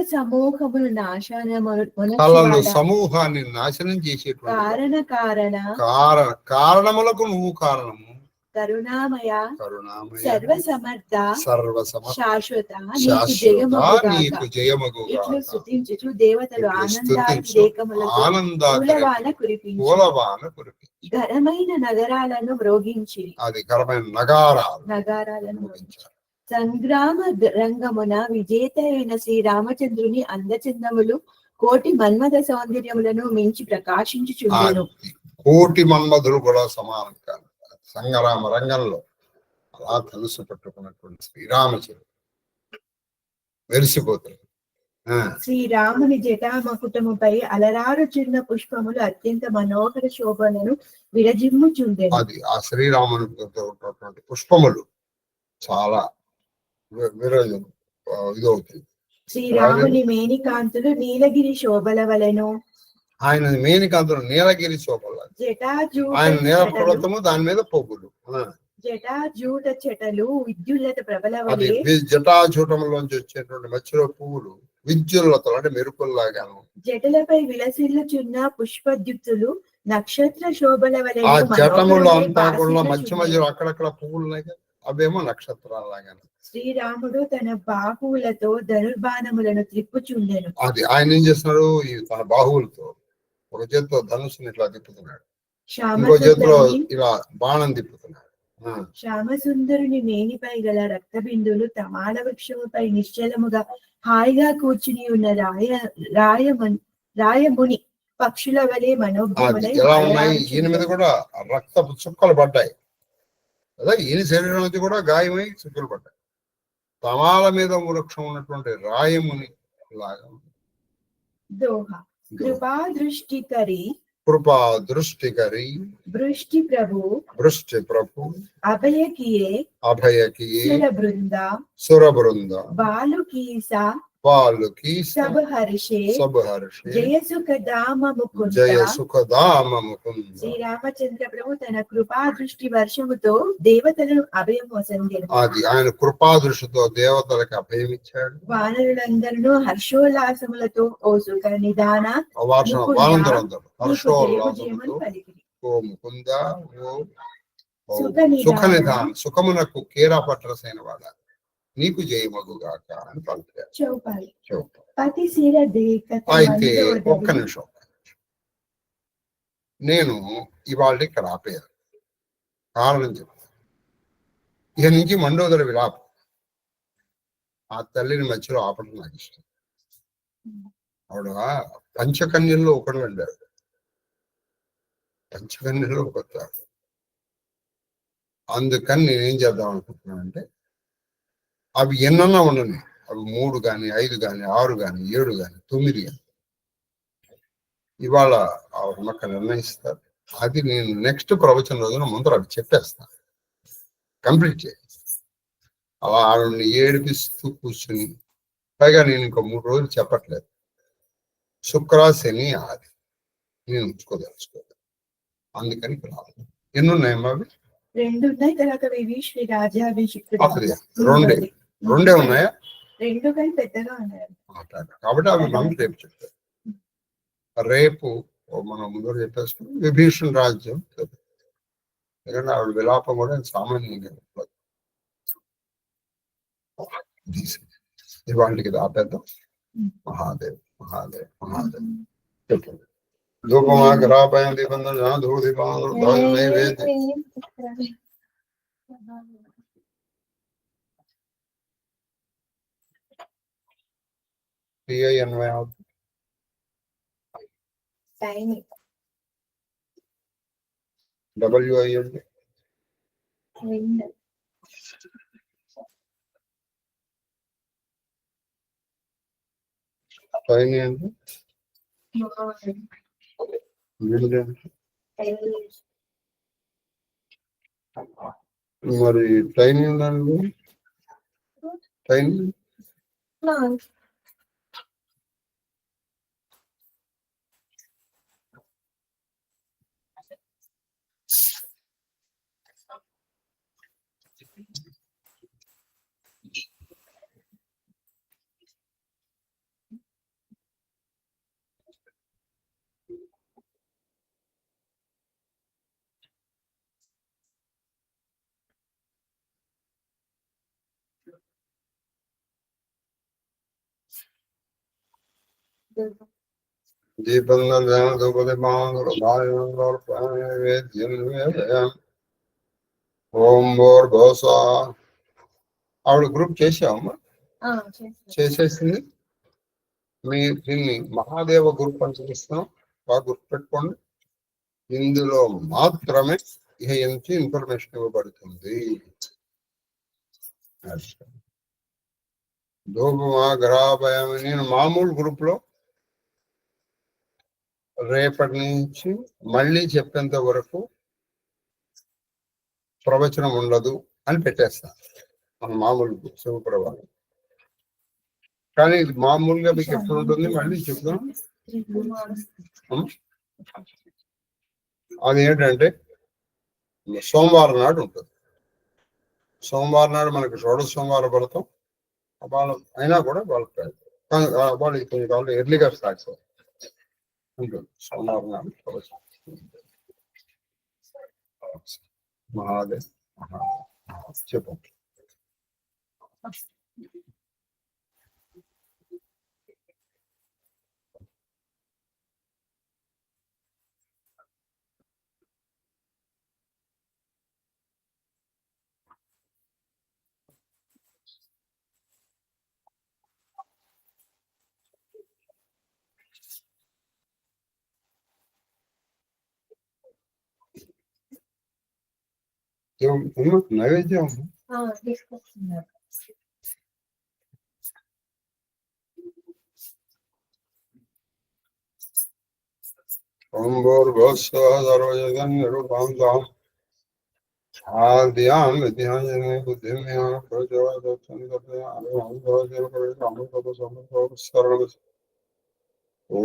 సమూహాన్ని నాశనం చేసేటువంటి కారణములకు కారణములకు నువ్వు కారణము. కరుణామయ కరుణామయ సర్వసమర్థ సర్వసమర్థ శాశ్వత నీకు శాశ్వత జయమగుగాక. నీకు జయమగుగాక. ఇట్లు స్తుతించుచు దేవతలు ఇట్లు స్తుతించు ఆనందాతిరేకములతో ఆనందాతిరేకములతో పూలవాన కురిపించి పూలవాన కురిపించు. ఘనమైన నగరాలను మ్రోగించి అది ఘనమైన నగారాలు నగారాలను మ్రోగించారు. సంగ్రామ రంగమున విజేత అయిన శ్రీరామచంద్రుని అందచందములు కోటి మన్మథ సౌందర్యములను మించి ప్రకాశించుచుండెను. కోటి మన్మధులు కూడా సమానం కాదు. సంగ్రామ రంగంలో అలా తెలుసు పట్టుకున్నటువంటి శ్రీరామచంద్రుడు మెరిసిపోతాడు. శ్రీరాముని జటామకుటముపై అలరారుచున్న పుష్పములు అత్యంత మనోహర శోభలను విరజిమ్ముచుండెను. అది ఆ శ్రీరాముని ఉన్నటువంటి పుష్పములు చాలా ఇదవుతుంది. శ్రీరాముని మేనికాంతులు నీలగిరి శోభల వలెను. ఆయన మేనికాంతులు నీలగిరి శోభల, ఆయన నీలపర్వతము దాని మీద పొగులు. జటాజూట చెటలు విద్యుల్లత ప్రబల అది వలె జటాజూటంలోంచి వచ్చేటువంటి మధ్యలో పువ్వులు విద్యుల్లతలు అంటే మెరుపుల్లాగాను. జటలపై విలసిల్లుచున్న పుష్పద్యుక్తులు నక్షత్ర శోభల వలె. ఆ జటములు అంతా కూడా మధ్య మధ్యలో అక్కడక్కడ పువ్వులు ఉన్నాయి, అవేమో నక్షత్రాల్లాగాను. శ్రీరాముడు తన బాహువులతో ధనుర్బాణములను త్రిప్పుచుండెను. అది ఆయన ఏం చేస్తున్నాడు, తన బాహువులతో ఒక చేతితో ధనుసుని ఇట్లా తిప్పుతున్నాడు, ఇంకో చేతిలో ఇలా బాణం తిప్పుతున్నాడు. శ్యామసుందరుని మేనిపై గల రక్త బిందువులు తమాల వృక్షముపై నిశ్చలముగా హాయిగా కూర్చుని ఉన్న రాయముని పక్షుల వలె మనోజ్ఞములై ఎలా ఉన్నాయి. ఈయన మీద కూడా రక్తపు చుక్కలు పడ్డాయి కదా, ఈయన శరీరం నుంచి కూడా గాయమై చుక్కలు పడ్డాయి. తమాల మీద వృక్షం ఉన్నటువంటి రాయముని లాగా. దోహ కృపా దృష్టికరి కృపా దృష్టికరి వృష్టి ప్రభు అభయకియే అభయకియే సుర బృంద బాలుకీస సబ్ హర్షే జయ సుఖధామ ముకుంద. శ్రీరామచంద్ర ప్రభు తన కృపా దృష్టి వర్షముతో దేవతలను అభయం వసందెను. అది ఆయన కృపా దృష్టితో దేవతలకు అభయం ఇచ్చాడు. వానరులందరూ హర్షోల్లాసములతో ఓ సుఖ నిదాన హర్షోల్లాసములతో ఓ ముకుంద ఓ సుఖ నిదాన సుఖమునకు కేరా పట్రసైన వాడ నీకు జయమగుగాక అని పలికారు. అయితే ఒక్క నిమిషం, నేను ఇవాళ ఇక్కడ ఆపేయాలి. కారణం చెప్తాను. ఇక నుంచి మండోదర విలాపం ఆ తల్లిని మధ్యలో ఆపడం నాకు ఇష్టం. ఆవిడ పంచకన్యల్లో ఒకడు వెళ్ళాడు, పంచకన్యలో ఒకరు. అందుకని నేనేం చేద్దాం అనుకుంటున్నాను అంటే, అవి ఎన్నన్నా ఉండని, అవి 3 కానీ 5 కానీ 6 కానీ 7 కానీ 9 కానీ ఇవాళ ఆవిడ నిర్ణయిస్తారు. అది నేను నెక్స్ట్ ప్రవచన రోజున ముందర అవి చెప్పేస్తాను, కంప్లీట్ చేస్తాను. అలా ఆవిడని ఏడిపిస్తూ కూర్చుని, పైగా నేను ఇంకో 3 రోజులు చెప్పట్లేదు. శుక్ర శని ఆది నేను ఉంచుకోదలుచుకోలేదు, అందుకని రాదు. ఎన్ని ఉన్నాయమ్మా అవి? 2 ఉన్నాయి. తర్వాత శ్రీ రాజాభిషిక్తుడు రెండే ఉన్నాయా? 2 కానీ పెద్దగా ఉన్నాయి కాబట్టి అవి మనం రేపు చెప్తారు. రేపు మనం ముందు చెప్పేస్తాం విభీషణ రాజ్యం. ఎందుకంటే ఆవిడ విలాపం కూడా సామాన్యంగా ఇవాళకి ఆపేద్దాం. మహాదేవ్ మహాదేవ్ మహాదేవ్ చెప్పండి. ధూపమా గ్రాపయం దీపం ధూప దీపం నైవేద్యం WIND టైనీ అంటే మరి టైనీ ఉందండి. టైనీ దీపందం ధూపతి మావేద్యం ఓం భోర్భోస. ఆవిడ గ్రూప్ చేసావమ్మా? చేసేసింది. మీ దీన్ని మహాదేవ గ్రూప్ అని చూపిస్తున్నాం, బాగా గుర్తుపెట్టుకోండి. ఇందులో మాత్రమే ఇంత ఇన్ఫర్మేషన్ ఇవ్వబడుతుంది. ధూపమాగ్రహభయం. నేను మామూలు గ్రూప్ లో రేపటి నుంచి మళ్ళీ చెప్పేంత వరకు ప్రవచనం ఉండదు అని పెట్టేస్తాను మన మామూలు శివప్రభావం. కానీ ఇది మామూలుగా మీకు ఎప్పుడు ఉంటుంది మళ్ళీ చెప్తాం. అది ఏంటంటే సోమవారం నాడు ఉంటుంది. సోమవారం నాడు మనకి షోడశ సోమవారం పడతాం. వాళ్ళు అయినా కూడా వాళ్ళకి కొంచెం కావాలి ఎర్లీగా స్టార్ట్ ఉంటుంది. సోమవారం నాడు మహాదేవ్ చెప్పు. నైవేద్యం తీసుకొస్తున్నారు. ఓం భూర్భువః సర్వజగన్ నిరూపాంతాం ఆద్యాం విద్యాజనే బుద్ధిం జ్ఞాన ప్రచోదయత్సం తత్ర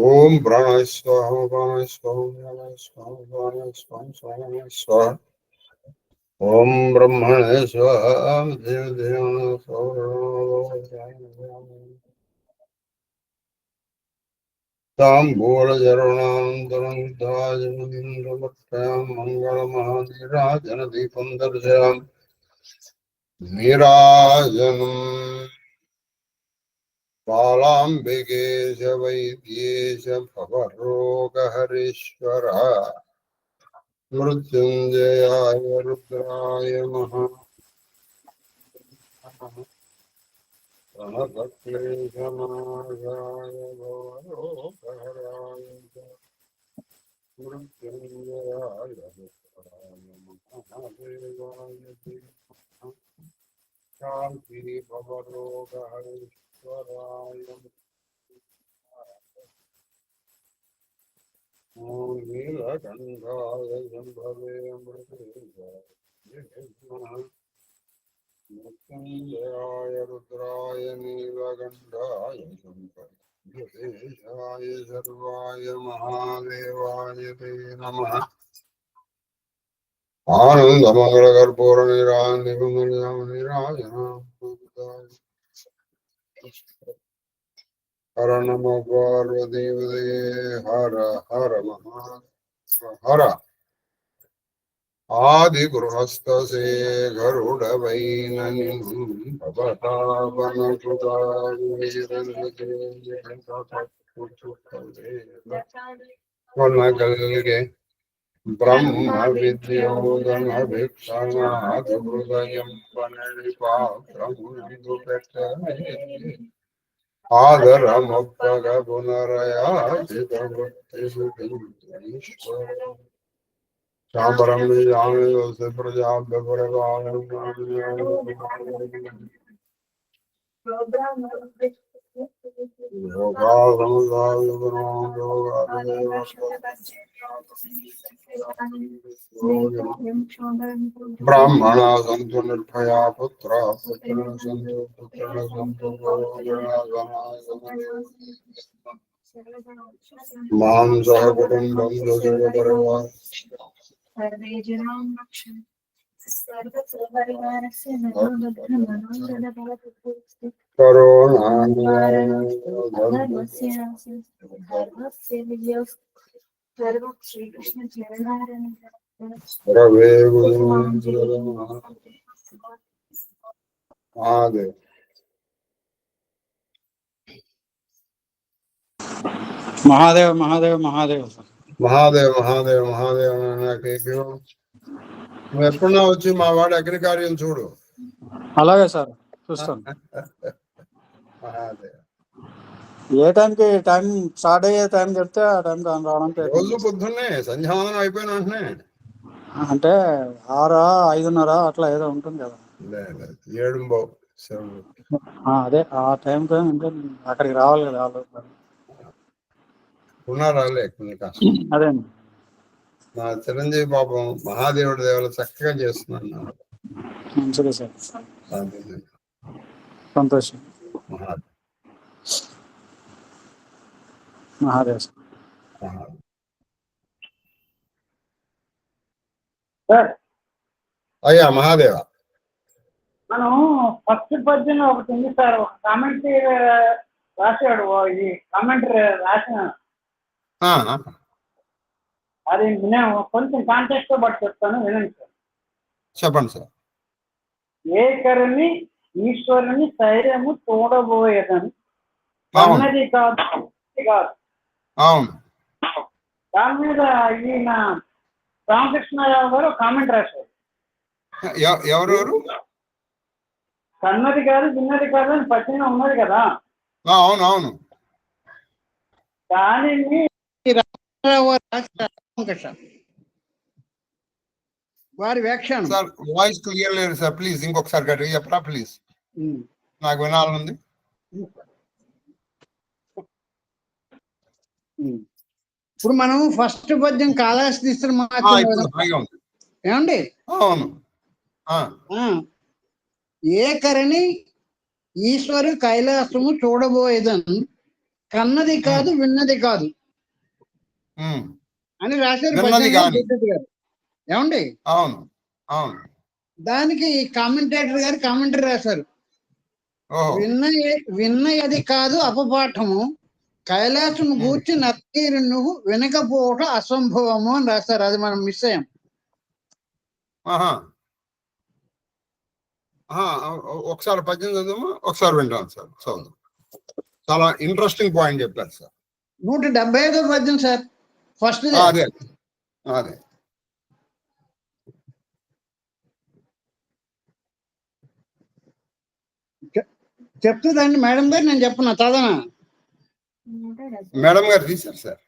ఓం ప్రాణాయ స్వాహ ప్రాణాయ స్వాహ ప్రాణాయ స్వాహ ప్రాణాయ స్వాహ ప్రాణాయ స్వాహ. ఓం బ్రహ్మణే స్వాహ తాంబూలచరణానంతరం మంగళమహాదీరాజనదీపం దర్శయామి. నీరాజనం బాలాంబికేశ వైద్యేశ భవరోగహరీశ్వర మృత్యుంజయాయ రుద్రాయ ప్రణతక్లేశనాశాయ భవరోగహరాయ మృత్యుంజయాయ రుద్రాయ మహాదేవాయ శాంతి భవరోగహరీశ్వరాయ నీలకంఠాయ శంభవే మృత్యుంజయాయ రుద్రాయ నీలకంఠాయ శంభవేశాయ సర్వాయ మహాదేవాయ తే నమః. ఆనందమంగళకర్పూర నీరాజనాయ హర నమో పార్వతీపతయే హర హర హర. ఆది గృహస్థసే గరుడవైనని కలిగే బ్రహ్మ విద్యోదన భిక్షణాదు హృదయం పనడి పాత్రముందు పెట్టే ఆదర మొప్పగ పునరయాశ్వర శాంబరం బ్రాహ్మణ సంతు నిర్భయా పుత్ర సంతు సంతు మాం సహ కుటుంబం సర్వే జనాం రక్షణ సర్వపరివారస్య మనోబద్ధ మనోరథ భవతు ధర్మస్య విజయ సర్వ శ్రీకృష్ణ చరణారణ మహాదేవ్. మహాదేవ్ మహాదేవ్ మహాదేవ్ సార్. మహాదేవ్ మహాదేవ్ మహాదేవ్ నువ్వు ఎప్పుడున్నా వచ్చి మా వాడు అగ్నికార్యం చూడు. అలాగే సార్ చూస్తాను. మహాదేవ్ ఏ టైంకి టైం స్టార్ట్ అయ్యే టైం చెప్తే ఆ టైంకి రావడం రోజు పొద్దున్నే సంధ్యావందనం అయిపోయిన వెంటనే అంటే 6, 5:30 అట్లా ఏదో ఉంటుంది కదా. 7:00 అదే ఆ టైంకి అంటే అక్కడికి రావాలి కదా వాళ్ళు. ఉన్నారాలే కొన్ని కష్టం. అదే మా చిరంజీవి పాపం మహాదేవుడి దేవుడు చక్కగా చేస్తున్నాను. మంచిది సార్, సంతోషం. మహాదేవ్ సార్. అయ్యా మహాదేవ, మనం ఫస్ట్ పద్యం ఒకటి ఉంది సార్, ఒక కామెంటరీ రాశాడు, ఇది కామెంటరీ రాసిన అది నేను కొంచెం కాంటెక్స్ట్ తో బట్టి చెప్తాను, వినండి సార్. చెప్పండి సార్. ఏకరుని ఈశ్వరుని స్థైర్యము చూడబోయేదని అన్నది కాదు. అవును, దాని మీద ఈయన రామకృష్ణరావు గారు కామెంట్ రాశారు. ఎవరెవరు? కన్నది కాదు విన్నది కాదు అని పద్యంగా ఉన్నది కదా. అవును అవును. దానిని వారి వ్యాఖ్యానం. సార్ వాయిస్ క్లియర్ లేదు సార్, ప్లీజ్ ఇంకొకసారి గట్టిగా చెప్పరా ప్లీజ్, నాకు వినాలనుంది. ఇప్పుడు మనం ఫస్ట్ పద్యం కాళహస్తి ఏమండి? అవును. ఏకరణి ఈశ్వరు కైలాసము చూడబోయేదని కన్నది కాదు విన్నది కాదు అని రాశారు గారు. ఏమండి? అవును అవును. దానికి కామెంటేటర్ గారు కామెంటరీ రాశారు, విన్నయది కాదు అపపాఠము, కైలాసము గూర్చి నత్తీరు నువ్వు వినకపోవట అసంభవము అని రాశారు. అది మనం మిస్ అయ్యాం. ఒకసారి పద్యం చదువు, ఒకసారి వింటాను సార్. చదువు. చాలా ఇంట్రెస్టింగ్ పాయింట్ చెప్పారు సార్. 175వ పద్యం సార్, ఫస్ట్. అదే అదే చెప్తుందండి మేడం గారు, నేను చెప్పనా చదవనా? మేడం గారు తీశారు సార్.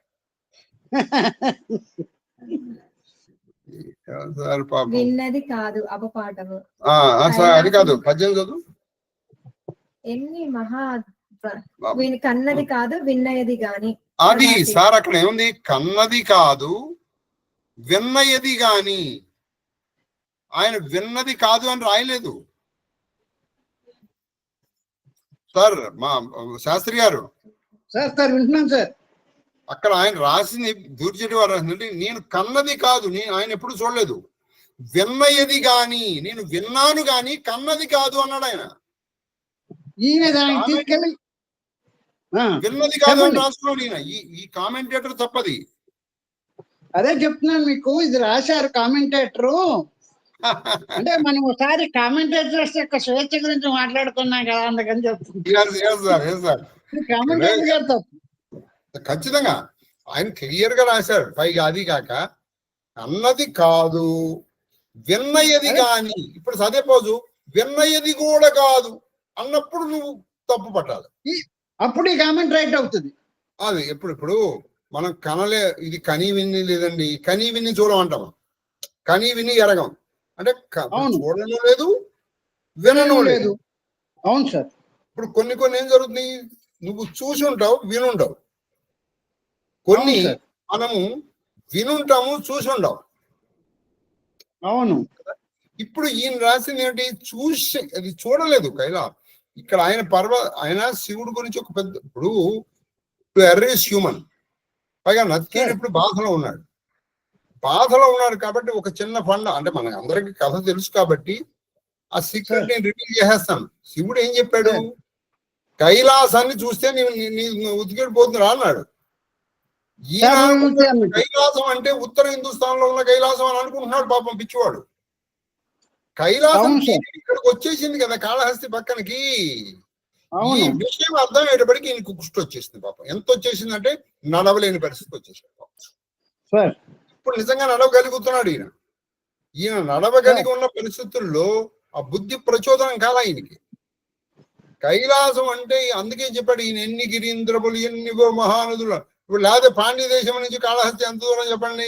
విన్నది కాదు అపపాఠము. అది కాదు, పద్యం చదువు. ఎన్ని మహా కన్నది కాదు విన్నయది గాని. అది సార్ అక్కడ ఏముంది? కన్నది కాదు విన్నయది గాని. ఆయన విన్నది కాదు అని రాయలేదు సార్. మా శాస్త్రి గారు సార్ వింటున్నాను సార్. అక్కడ ఆయన రాసింది దూర్జటి వారు రాసింది, నేను కన్నది కాదు, ఆయన ఎప్పుడు చూడలేదు. విన్నయది గాని, నేను విన్నాను గాని కన్నది కాదు అన్నాడు ఆయన. విన్నది కాదు అని రాస్తున్నాడు ఈయన. ఈ కామెంటేటర్ తప్పది. అదే చెప్తున్నాను మీకు, ఇది రాశారు కామెంటేటరు. అంటే మనం ఒకసారి కామెంటేటర్స్ యొక్క స్వేచ్ఛ గురించి మాట్లాడుకున్నాం కదా, అందుకని చెప్తున్నాను. కామెంటేటర్ గారు తప్పు. ఖచ్చితంగా ఆయన క్లియర్ గా రాశారు. పైగా అది కాక అన్నది కాదు విన్నయది గాని. ఇప్పుడు సదేపోజు విన్నయది కూడా కాదు అన్నప్పుడు నువ్వు తప్పు పట్టాలి, అప్పుడు ఈ కామెంట్ రైట్ అవుతుంది. అది ఇప్పుడు మనం కనలే, ఇది కనీ విని లేదండి, కనీ విని చూడమంటాం, కనీ విని ఎరగం అంటే చూడను లేదు వినను లేదు. అవును సార్. ఇప్పుడు కొన్ని ఏం జరుగుతుంది, నువ్వు చూసి ఉంటావు వినుంటావు, కొన్ని మనము వినుంటాము చూసి ఉండవు. అవును. ఇప్పుడు ఈయన రాసింది ఏంటి? చూసి అది చూడలేదు కైలా. ఇక్కడ ఆయన శివుడు గురించి ఒక పెద్ద, ఇప్పుడు ఎర్రీస్ హ్యూమన్, పైగా నత్కీరు ఇప్పుడు బాధలో ఉన్నాడు కాబట్టి ఒక చిన్న పండ, అంటే మన అందరికి కథ తెలుసు కాబట్టి ఆ సీక్రెట్ నేను రివీల్ చేసేస్తాను. శివుడు ఏం చెప్పాడు? కైలాసాన్ని చూస్తే నీవు ఉతికిడిపోతుందిరా అన్నాడు. కైలాసం అంటే ఉత్తర హిందుస్థాన్ లో ఉన్న కైలాసం అని అనుకుంటున్నాడు పాపం పిచ్చివాడు. కైలాసం ఇక్కడికి వచ్చేసింది కదా కాళహస్తి పక్కనకి. ఈ విషయం అర్థమయ్యేటప్పటికి ఈయనకు కుష్టి వచ్చేసింది పాపం. ఎంత వచ్చేసిందంటే నడవలేని పరిస్థితి వచ్చేసింది పాపం. ఇప్పుడు నిజంగా నడవగలుగుతున్నాడు ఈయన నడవగలిగి ఉన్న పరిస్థితుల్లో ఆ బుద్ధి ప్రచోదనం కాల ఈయనకి. కైలాసం అంటే అందుకే చెప్పాడు ఈయన ఎన్ని గిరీంద్రములు ఎన్నివో మహానదులు. ఇప్పుడు లేదా పాండ్య దేశం నుంచి కాళహస్తి ఎంత దూరం చెప్పండి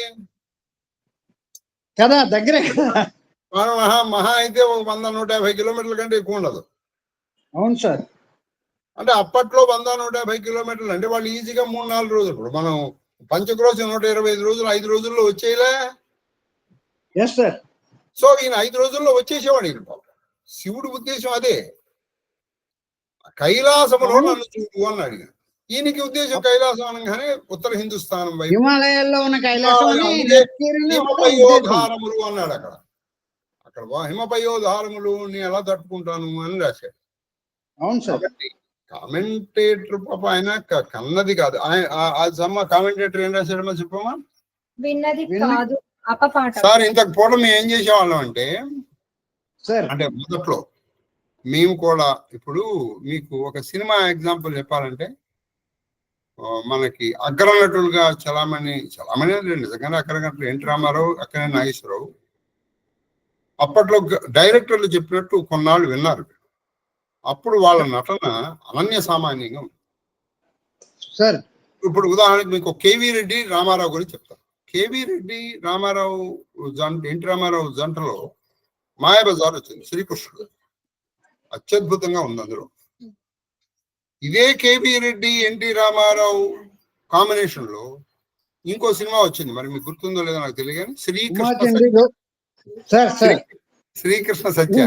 కదా, దగ్గరే. మహా అయితే 100-150 కిలోమీటర్ల కంటే ఎక్కువ ఉండదు. అవును సార్. అంటే అప్పట్లో 100-150 కిలోమీటర్లు అంటే వాళ్ళు ఈజీగా 3-4 రోజులు. ఇప్పుడు మనం పంచక్రోశం 125 రోజులు 5 రోజుల్లో వచ్చేయలే. సో ఈయన 5 రోజుల్లో వచ్చేసేవాడు ఈయన. శివుడి ఉద్దేశం అదే, కైలాసములో నన్ను చూడు అన్నాడు. ఈయనకి ఉద్దేశం కైలాసం అనగానే ఉత్తర హిందుస్థానం వైపు హిమాలయాల్లో ఉన్న కైలాసం హిమపయోధారములు అన్నాడు. అక్కడ హిమపయోధారములు నేను ఎలా తట్టుకుంటాను అని రాశాడు. అవును సార్. కామెంటేటర్ పాప ఆయన కన్నది కాదు. కామెంటేటర్ ఏం రాశాడమ్మా చెప్పమ్మా. విన్నది కాదు అపపాట. సార్ ఇంతకు పూట మేము ఏం చేసేవాళ్ళం అంటే మొదట్లో మేము కూడా, ఇప్పుడు మీకు ఒక సినిమా ఎగ్జాంపుల్ చెప్పాలంటే, మనకి అగ్రనటులుగా చలామణి నిజంగానే అగ్రనటులు ఎన్టీ రామారావు, అక్కనే నాగేశ్వరరావు. అప్పట్లో డైరెక్టర్లు చెప్పినట్టు కొన్నాళ్ళు విన్నారు. అప్పుడు వాళ్ళ నటన అనన్య సామాన్యంగా ఉంది సార్. ఇప్పుడు ఉదాహరణకు మీకు కేవీ రెడ్డి రామారావు గురించి చెప్తాను. కేవీ రెడ్డి రామారావు ఎన్టీ రామారావు జంటలో మాయాబజార్ వచ్చింది, శ్రీకృష్ణుడు అత్యద్భుతంగా ఉంది అందులో. ఇదే KV Reddy NT Rama Rao combination లో ఇంకో సినిమా వచ్చింది, మరి మీకు గుర్తుందో లేదో నాకు తెలియదు కానీ శ్రీకృష్ణ సత్య.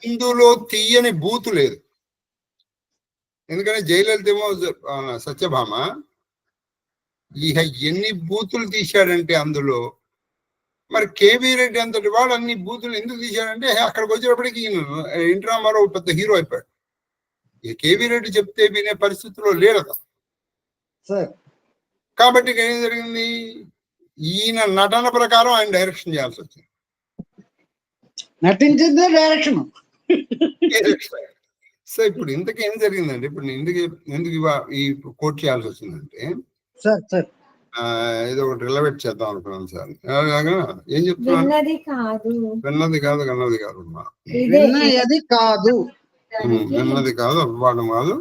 ఇందులో తీయని బూతు లేదు. ఎందుకంటే జయలలిత ఏమో సత్యభామ, ఇక ఎన్ని బూతులు తీశాడంటే అందులో. మరి కేవీ రెడ్డి అంతటి వాడు అన్ని బూతులు ఎందుకు తీశాడంటే అక్కడికి వచ్చేటప్పటికి ఎన్టీ రామారావు పెద్ద హీరో అయిపోయాడు. ఈ కేవీ రెడ్డి చెప్తే వినే పరిస్థితిలో లేడు కాబట్టి ఏం జరిగింది, ఈయన నటన ప్రకారం ఆయన డైరెక్షన్ చేయాల్సి వచ్చింది. నటించిందే డైరెక్షన్. సో ఇప్పుడు ఇంతకీ ఏం జరిగిందంటే, ఇప్పుడు ఎందుకు ఈ కోట్ చేయాల్సి వచ్చిందంటే ఏదో ఒకటి రిలవేట్ చేద్దాం అనుకున్నాను సార్. ఏం చెప్తున్నాను, విన్నది కాదు కన్నది కాదు విన్నది కాదు అపవాదం కాదు.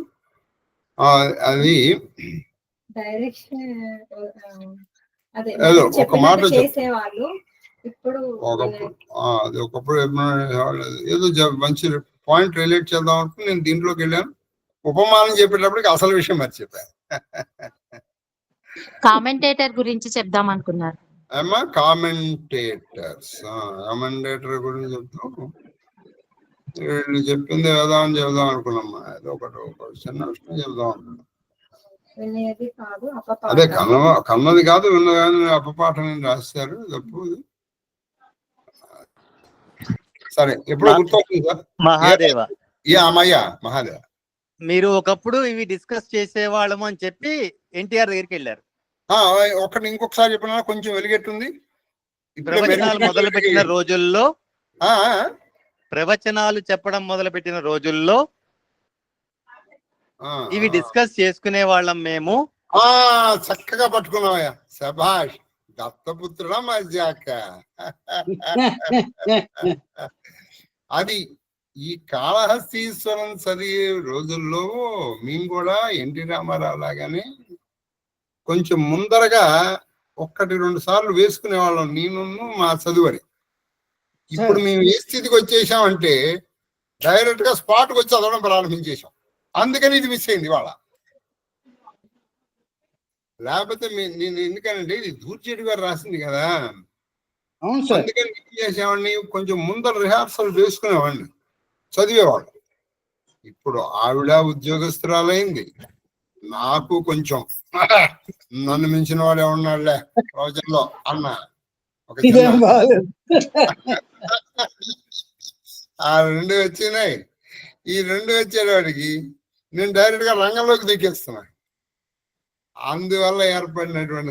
అది ఏదో ఒక మాట చేసేవాళ్ళు. అది ఒకప్పుడు ఏదో మంచి పాయింట్ రిలేట్ చేద్దాం అనుకుని నేను దీంట్లోకి వెళ్ళాను. ఉపమానం చెప్పేటప్పటికి అసలు విషయం మర్చిపోయాను. కామెంటేటర్ గురించి చెప్దాం అనుకున్నారు. అమ్మా కామెంటేటర్ గురించి చెప్తాం. వీళ్ళు చెప్పింది వేదాన్ని చెబుదాం అనుకున్నామ్మా. ఏదో ఒకటి చిన్న విషయం చెబుదాం అనుకున్నాం. అదే కన్నది కాదు విన్నది కాదు అపపాఠం రాశారు. తప్పు. సరే ఎప్పుడో గుర్తొస్తుంది సార్. మహాదేవ మహాదేవ మీరు ఒకప్పుడు ఇవి డిస్కస్ చేసేవాళ్ళము అని చెప్పి ఎన్టీఆర్ దగ్గరికి వెళ్ళారు. ఒకటి ఇంకొకసారి చెప్పినా కొంచెం వెలిగెట్టుంది. ప్రవచనాలు చెప్పడం మొదలుపెట్టిన రోజుల్లో ఇవి డిస్కస్ చేసుకునే వాళ్ళం మేము. చక్కగా పట్టుకున్నావయ్యా, శభాష్. దత్తపుత్రుడా మజాక. అది ఈ కాళహస్తీశ్వరం చదివే రోజుల్లో మేము కూడా ఎన్టీ రామారావు లాగానే కొంచెం ముందరగా 1-2 సార్లు వేసుకునే వాళ్ళం, నేను మా చదువరి. ఇప్పుడు మేము ఏ స్థితికి వచ్చేసామంటే డైరెక్ట్ గా స్పాట్కి వచ్చి చదవడం ప్రారంభించేసాం. అందుకని ఇది మిస్ అయింది వాళ్ళ. లేకపోతే నేను ఎందుకనంటే ఇది దూర్చేటి గారు రాసింది కదా, అందుకని ఏం చేసేవాడిని, కొంచెం ముందర రిహార్సల్ వేసుకునేవాడిని, చదివేవాడు. ఇప్పుడు ఆవిడ ఉద్యోగస్తురాలైంది, నాకు కొంచెం నన్ను మించిన వాడు ఏమన్నాడులే రోజుల్లో అన్న ఒక ఆ 2 వచ్చినాయి. ఈ 2 వచ్చేవాడికి నేను డైరెక్ట్ గా రంగంలోకి దిక్కేస్తున్నా. అందువల్ల ఏర్పడినటువంటి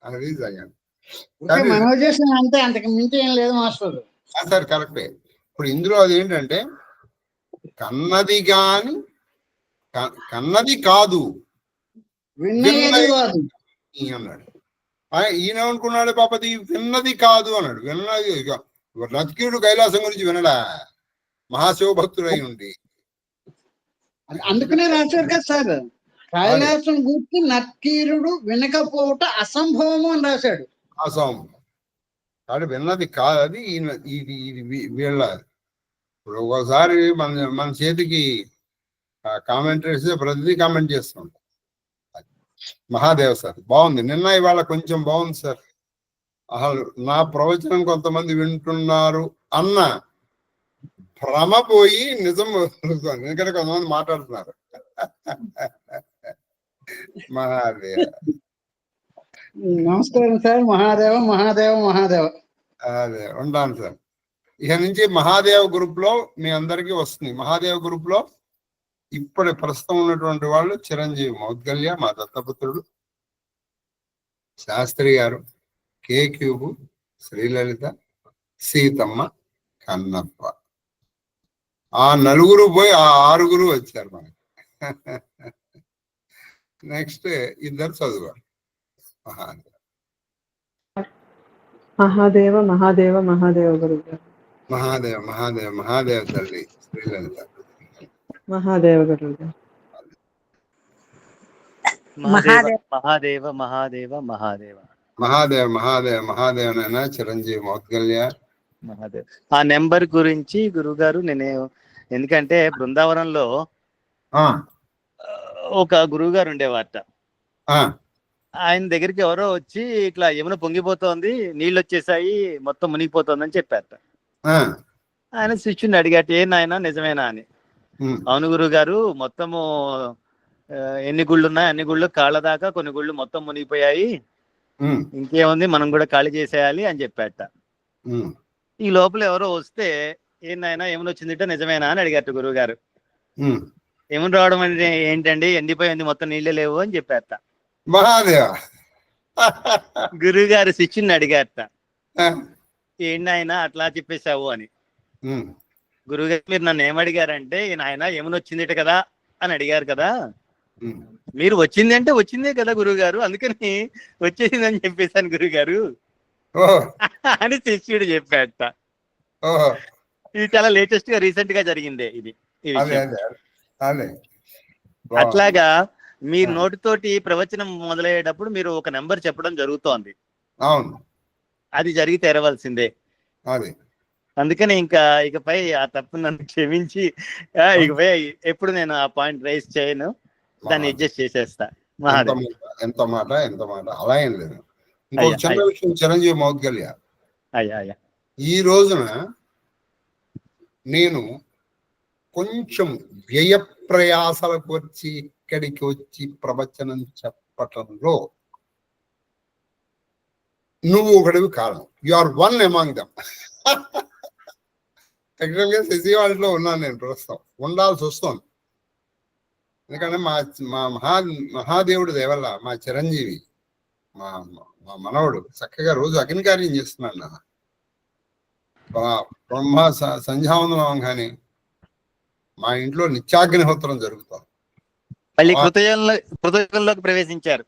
అది జగన్. అంతే, అంతకు మించి ఏం లేదు మాస్టర్. సార్ కరెక్టే. ఇప్పుడు ఇందులో అది ఏంటంటే కన్నది గాని కన్నది కాదు విన్నయ్యేది కాదు అన్నాడు. ఈయన అనుకున్నాడు పాపది విన్నది కాదు అన్నాడు. విన్నది నత్కీయుడు కైలాసం గురించి వినడా? మహాశివభక్తుడై ఉండి. అందుకనే రాశారు కదా సార్, కైలాసం గురించి నత్కీరుడు వినకపోవట అసంభవము అని రాశాడు. అసంభవం కాదు, విన్నది కాదు. అది ఇది ఇది వీళ్ళ ఇప్పుడు ఒకసారి మన చేతికి కామెంటరీస్ ప్రతిదీ కామెంట్ చేస్తుంటాం. మహాదేవ్ సార్ బాగుంది. నిన్న ఇవాళ కొంచెం బాగుంది సార్. అసలు నా ప్రవచనం కొంతమంది వింటున్నారు అన్న భ్రమ పోయి నిజం ఎందుకంటే కొంతమంది మాట్లాడుతున్నారు. మహాదేవ. నమస్కారం సార్. మహాదేవ మహాదేవ మహాదేవ. అదే ఉంటాను సార్. ఇక నుంచి మహాదేవ్ గ్రూప్ లో మీ అందరికీ వస్తుంది. మహాదేవ్ గ్రూప్ లో ఇప్పుడు ప్రస్తుతం ఉన్నటువంటి వాళ్ళు చిరంజీవి మౌద్గల్య, మా దత్తపుత్రుడు శాస్త్రి గారు, కే క్యూబు, శ్రీలలిత, సీతమ్మ, కన్నప్ప. ఆ నలుగురు పోయి ఆ 6 వచ్చారు మనకి. నెక్స్ట్ 2 చదువు. మహాదేవ మహాదేవ మహాదేవ గురువు గారు. మహాదేవ మహాదేవ మహాదేవ తల్లి శ్రీలలిత. మహాదేవ గురువు గారు. మహాదేవ మహాదేవ మహాదేవ మహాదేవ మహాదేవ మహాదేవ మహాదేవనైనా చిరంజీవి మౌద్గల్య మహాదేవ్. ఆ నెంబర్ గురించి గురుగారు నేను ఎందుకంటే బృందావనంలో ఒక గురువు గారు ఉండేవారట. ఆయన దగ్గరికి ఎవరో వచ్చి ఇట్లా యమున పొంగిపోతోంది, నీళ్ళు వచ్చేసాయి, మొత్తం మునిగిపోతుంది అని చెప్పారట. ఆయన శిష్యుని అడిగాట, ఏ నాయన నిజమేనా అని. అవును గురువు గారు, మొత్తము ఎన్ని గుళ్ళు ఉన్నాయి అన్ని గుళ్ళు కాళ్ళ దాకా, కొన్ని గుళ్ళు మొత్తం మునిగిపోయాయి, ఇంకేముంది మనం కూడా ఖాళీ చేసేయాలి అని చెప్పాట. ఈ లోపల ఎవరో వస్తే ఏందైనా ఏమనొచ్చిందిట నిజమేనా అని అడిగారు గురువు గారు. ఏమని రావడం అంటే ఏంటండి, ఎండిపోయింది మొత్తం నీళ్ళే లేవు అని చెప్పారట. మహాదేవ గురువు గారు శిష్యుని అడిగారట, ఏంటైనా అట్లా చెప్పేశావు అని. గురువు గారు మీరు నన్ను ఏమడిగారంటే, నాయన ఏమనొచ్చిందిట కదా అని అడిగారు కదా, మీరు వచ్చింది అంటే వచ్చిందే కదా గురువు గారు, అందుకని వచ్చేసిందని చెప్పేశాను గురువు గారు అని శిష్యుడు చెప్పాట. ఇది చాలా లేటెస్ట్ గా రీసెంట్ గా జరిగిందే ఇది. అట్లాగా మీరు నోటితోటి ప్రవచనం మొదలయ్యేటప్పుడు మీరు ఒక నెంబర్ చెప్పడం జరుగుతోంది. అవును, అది జరిగి తెరవలసిందే. అందుకని ఇకపై ఆ తప్పు నన్ను క్షమించి ఇకపై ఎప్పుడు నేను ఆ పాయింట్ రైజ్ చేయను, దాన్ని అడ్జస్ట్ చేసేస్తా. ఎంత మాట అలా ఏం లేదు. ఇంకొక చిన్న విషయం, చిరంజీవి మౌద్గల్య, ఈ రోజున నేను కొంచెం వ్యయ ప్రయాసాలకు వచ్చి ఇక్కడికి వచ్చి ప్రవచనం చెప్పటంలో నువ్వు ఒకటివి కారణం. You are one among them. యాక్చువల్గా శశివాళ్ళలో ఉన్నాను నేను, ప్రస్తుతం ఉండాల్సి వస్తుంది. ఎందుకంటే మా మహాదేవుడి దేవల్ల మా చిరంజీవి మా మనవడు చక్కగా రోజు అగ్ని కార్యం చేస్తున్నాడు. నా బ్రహ్మ సంధ్యావందనం కానీ మా ఇంట్లో నిత్యాగ్నిహోత్రం జరుగుతుంది. మళ్ళీ కృతయుగంలోకి ప్రవేశించారు.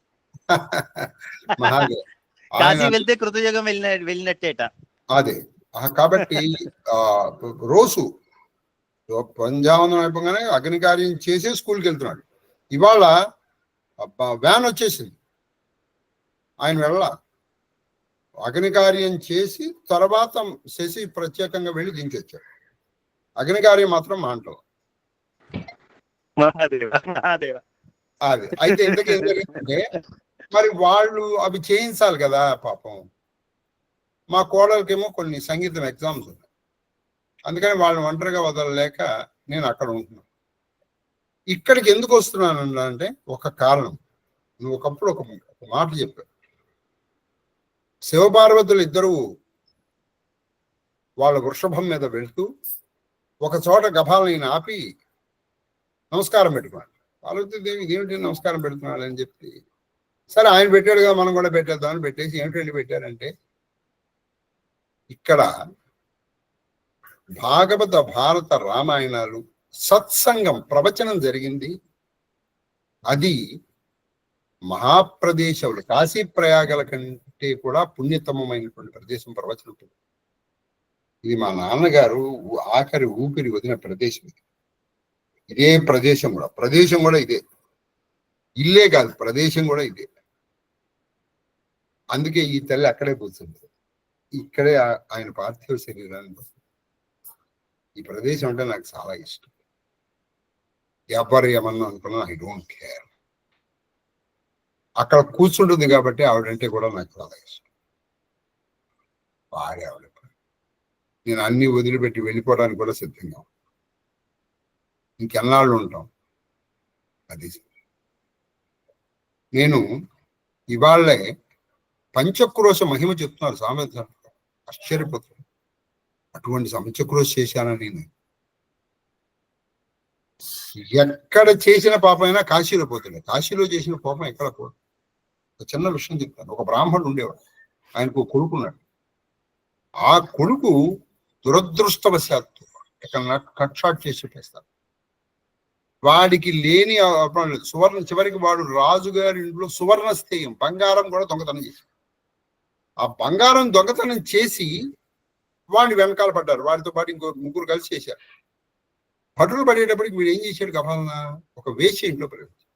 మహాదేవ్ కాశీ వెళ్తే కృతయుగం వెళ్ళినట్టేట. అదే కాబట్టి రోజు పంజావందనం అయిపోగానే అగ్ని కార్యం చేసి స్కూల్కి వెళ్తున్నాడు. ఇవాళ వ్యాన్ వచ్చేసింది, ఆయన వెళ్ళ అగ్ని కార్యం చేసి తర్వాత శశి ప్రత్యేకంగా వెళ్ళి దించొచ్చాడు. అగ్ని కార్యం మాత్రం మా అంటాం. అది అయితే ఇంతకీ ఏం జరిగిందంటే, మరి వాళ్ళు అవి చేయించాలి కదా పాపం. మా కోడలకేమో కొన్ని సంగీతం ఎగ్జామ్స్ ఉన్నాయి, అందుకని వాళ్ళని ఒంటరిగా వదలలేక నేను అక్కడ ఉంటున్నాను. ఇక్కడికి ఎందుకు వస్తున్నాను అంటే ఒక కారణం. నువ్వు ఒకప్పుడు ఒక మాట చెప్పావు, శివపార్వతులు ఇద్దరు వాళ్ళ వృషభం మీద వెళ్తూ ఒక చోట గభాలని ఆపి నమస్కారం పెట్టుకున్నాడు. పార్వతీదేవి ఇదేమిటి నమస్కారం పెడుతున్నాడు అని చెప్పి, సరే ఆయన పెట్టాడు కదా మనం కూడా పెట్టేద్దామని పెట్టేసి ఏమిటండి పెట్టారంటే, ఇక్కడ భాగవత భారత రామాయణాలు సత్సంగం ప్రవచనం జరిగింది. అది మహాప్రదేశములు, కాశీ ప్రయాగల కంటే కూడా పుణ్యతమమైనటువంటి ప్రదేశం ప్రవచనం. ఇది మా నాన్నగారు ఆఖరి ఊపిరి వదిలిన ప్రదేశం. ఇదే ప్రదేశం కూడా ఇదే. ఇల్లే కాదు, ప్రదేశం కూడా ఇదే. అందుకే ఈ తల్లి అక్కడే కూర్చుంది. ఇక్కడే ఆయన పార్థివ శరీరాన్ని. ఈ ప్రదేశం అంటే నాకు చాలా ఇష్టం. ఎవరు ఏమన్నా అనుకున్నా ఐ డోంట్ కేర్. అక్కడ కూర్చుంటుంది కాబట్టి ఆవిడంటే కూడా నాకు చాలా ఇష్టం. బాగా ఆవిడ. నేను అన్ని వదిలిపెట్టి వెళ్ళిపోవడానికి కూడా సిద్ధంగా. ఇంకెన్నాళ్ళు ఉంటాం. అది నేను ఇవాళ్లే పంచక్రోశ మహిమ చెప్తున్నారు సామెత. ఆశ్చర్యపోతున్నాను. అటువంటి పంచక్రోశ చేశానని నేను. ఎక్కడ చేసిన పాపమైనా కాశీలో పోతుంది. కాశీలో చేసిన పాపం ఎక్కడ పోదు. ఒక చిన్న విషయం చెప్తాను. ఒక బ్రాహ్మణుడు ఉండేవాడు. ఆయనకు కొడుకున్నాడు. ఆ కొడుకు దురదృష్టవశాత్తు ఎక్కడ కట్ షాట్ చేసి పెట్టేస్తారు. వాడికి లేని సువర్ణ, చివరికి వాడు రాజుగారి ఇంట్లో సువర్ణ స్థేయం, బంగారం కూడా దొంగతనం చేశాడు. ఆ బంగారం దొంగతనం చేసి వాడిని వెనకాల పడ్డారు. వాడితో పాటు ఇంకో ముగ్గురు కలిసి చేశారు. భటులు పడేటప్పటికి వీడు ఏం చేశాడు? గఫాలన ఒక వేశ్య ఇంట్లో ప్రవేశించాడు.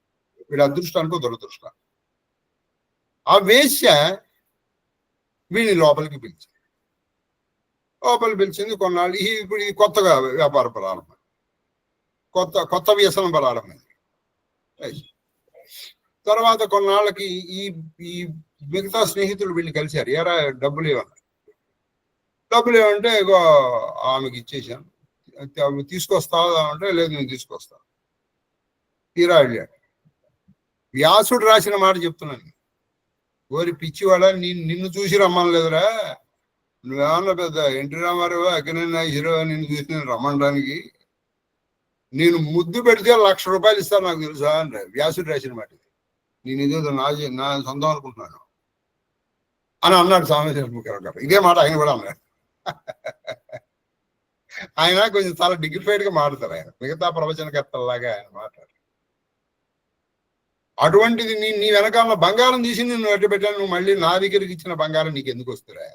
వీడు అదృష్టానికో దురదృష్టం. ఆ వేశ్య వీడిని లోపలికి పిలిచింది. కొన్నాళ్ళు ఇప్పుడు ఇది కొత్తగా వ్యాపార ప్రారంభం, కొత్త వ్యసనం ప్రారంభమైంది. తర్వాత కొన్నాళ్ళకి ఈ మిగతా స్నేహితులు వీళ్ళని కలిశారు. ఎరా డబ్బులు ఏమంటే ఇగో ఆమెకి ఇచ్చేసాను, తీసుకొస్తావా అంటే లేదు నేను తీసుకొస్తాను. తీరా వెళ్ళాడు. వ్యాసుడు రాసిన మాట చెప్తున్నాను. ఓరి పిచ్చివాడ, నిన్ను చూసి రమ్మని లేదురా, నువ్వేమన్నా పెద్ద ఎన్టీ రామారావు, అక్కినేని హీరో, నిన్ను చూసి నేను రమ్మనడానికి. నేను ముద్దు పెడితే 1,00,000 రూపాయలు ఇస్తాను నాకు తెలుసా అంటే వ్యాసుడు రాసిన మాట. నేను ఇదేదో నా సొంతం అనుకుంటున్నాను అని అన్నాడు సామేశ్వర గారు. ఇదే మాట ఆయన కూడా అన్నాడు. ఆయన కొంచెం చాలా డిగ్నిఫైడ్ గా మాట్లాడతారు. ఆయన మిగతా ప్రవచనకర్తల్లాగా ఆయన మాట్లాడారు. అటువంటిది నీ వెనకాల బంగారం తీసి నిన్ను అడ్డు పెట్టాను, నువ్వు మళ్ళీ నా దగ్గరికి ఇచ్చిన బంగారం నీకు ఎందుకు వస్తురా?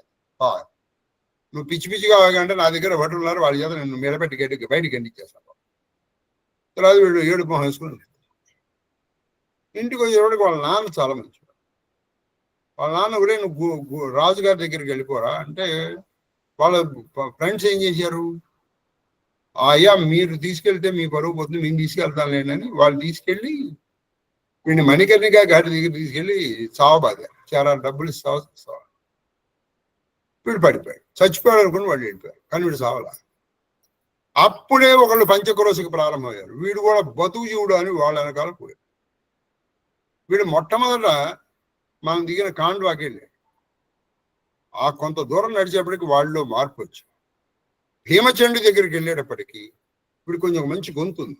నువ్వు పిచ్చిగా అంటే నా దగ్గర భటులు ఉన్నారు, వాళ్ళ చేత నిన్ను మెడపెట్టి బయటికి ఎండిచ్చేస్తాను. తర్వాత వీడు ఏడు మొహం వేసుకుని ఇంటికి వచ్చేవాడికి వాళ్ళ నాన్న చాలా మంచివాడు. వాళ్ళ నాన్న కూడా నువ్వు రాజుగారి దగ్గరికి వెళ్ళిపోరా అంటే వాళ్ళ ఫ్రెండ్స్ ఏం చేశారు? అయ్యా మీరు తీసుకెళ్తే మీ పరువు పోతుంది, మేము తీసుకెళ్తాను లేనని వాళ్ళు తీసుకెళ్ళి వీడిని మణికర్ణిగా ఘాటి దగ్గర తీసుకెళ్ళి చావబాదారు. చాలా డబ్బులు ఇస్తావా? వీడు పడిపోయాడు. చచ్చిపోయాడు అనుకుని వాళ్ళు వెళ్ళిపోయారు. కానీ వీడు చావలా. అప్పుడే ఒకళ్ళు పంచక్రోశకు ప్రారంభమయ్యారు. వీడు కూడా బతుకు జీవుడు అని వాళ్ళ వెనకాల పోయాడు. వీడు మొట్టమొదట మనం దిగిన కాండ్వాకి వెళ్ళాడు. ఆ కొంత దూరం నడిచేప్పటికి వాళ్ళలో మార్పు వచ్చింది. భీమచండి దగ్గరికి వెళ్ళేటప్పటికి వీడు కొంచెం మంచి గొంతుంది.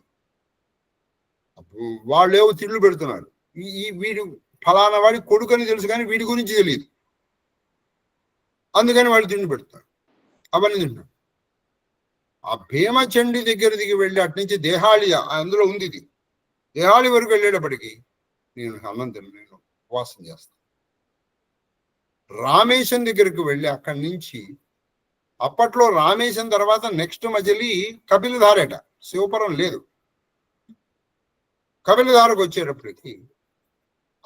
వాళ్ళేవో తిళ్ళు పెడుతున్నారు. వీడు ఫలానా వాడి కొడుకు అని తెలుసు కానీ వీడి గురించి తెలియదు. అందుకని వాళ్ళు తిండి పెడతారు. అవన్నీ తింటారు. ఆ భీమచండి దగ్గర దిగి వెళ్ళి అటు నుంచి దేహాళి, అందులో ఉంది ఇది, దేహాళి వరకు వెళ్ళేటప్పటికి నేను అన్నం తిన, నేను ఉపవాసం చేస్తాను. రామేశం దగ్గరికి వెళ్ళి అక్కడి నుంచి, అప్పట్లో రామేశం తర్వాత నెక్స్ట్ మజిలీ కపిలధారేట, శివపురం లేదు. కపిలధారకు వచ్చేటప్పటికి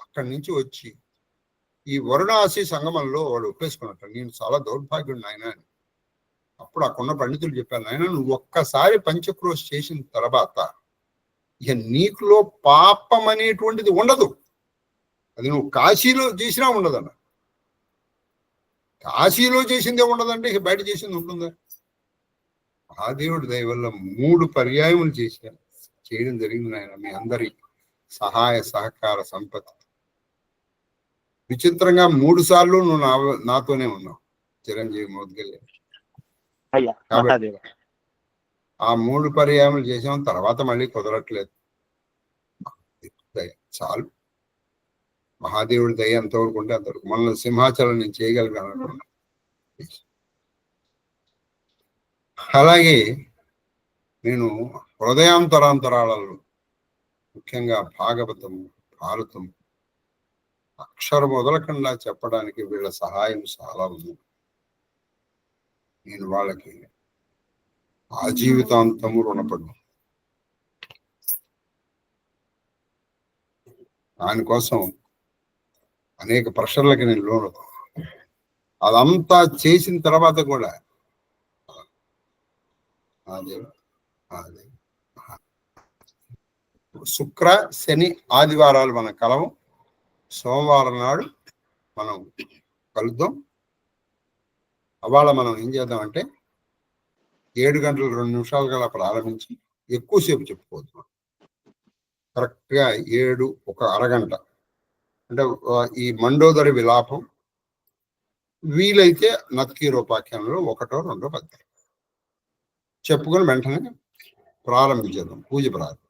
అక్కడి నుంచి వచ్చి ఈ వరుణాసి సంగమంలో వాడు ఒప్పేసుకున్నట్టు నేను చాలా దౌర్భాగ్యుడు నాయన అని. అప్పుడు అక్కడున్న పండితులు చెప్పారు, నాయన నువ్వు ఒక్కసారి పంచక్రోశ చేసిన తర్వాత ఇక నీకులో పాపం అనేటువంటిది ఉండదు. అది నువ్వు కాశీలో చేసినా ఉండదన్న. కాశీలో చేసిందే ఉండదంటే ఇక బయట చేసింది ఉంటుందా? ఆ దేవుడి దయ వల్ల 3 పర్యాయములు చేయడం జరిగింది నాయన. మీ అందరి సహాయ సహకార సంపత్తి. విచిత్రంగా 3 సార్లు నువ్వు నాతోనే ఉన్నావు చిరంజీవి మోద్గల్య. ఆ 3 పర్యాయములు చేసాం. తర్వాత మళ్ళీ కుదరట్లేదు. చాలు, మహాదేవుడి దయ ఎంతవరకు ఉంటే అంతవరకు. మన సింహాచలం నేను చేయగలిగాను. అలాగే నేను హృదయాంతరాంతరాలలో ముఖ్యంగా భాగవతం, భారతం అక్షరం మొదలకుండా చెప్పడానికి వీళ్ళ సహాయం చాలా ఉంది. నేను వాళ్ళకి ఆజీవితాంతము రుణపడ్డా. దానికోసం అనేక ప్రెషర్లకి నేను లోను. అదంతా చేసిన తర్వాత కూడా అదే శుక్ర, శని, ఆదివారాలు మనం కలవం. సోమవారం నాడు మనం కలుద్దాం. అవాళ మనం ఏం చేద్దామంటే 7 గంటల 2 నిమిషాలు గల ప్రారంభించి ఎక్కువసేపు చెప్పుకోవద్దు. కరెక్ట్గా 7 ఒక అరగంట అంటే ఈ మండోదరి విలాపం, వీలైతే నత్కీరోపాఖ్యానంలో 1, 2 పద్యాలు చెప్పుకొని వెంటనే ప్రారంభించేద్దాం, పూజ ప్రారంభించాం.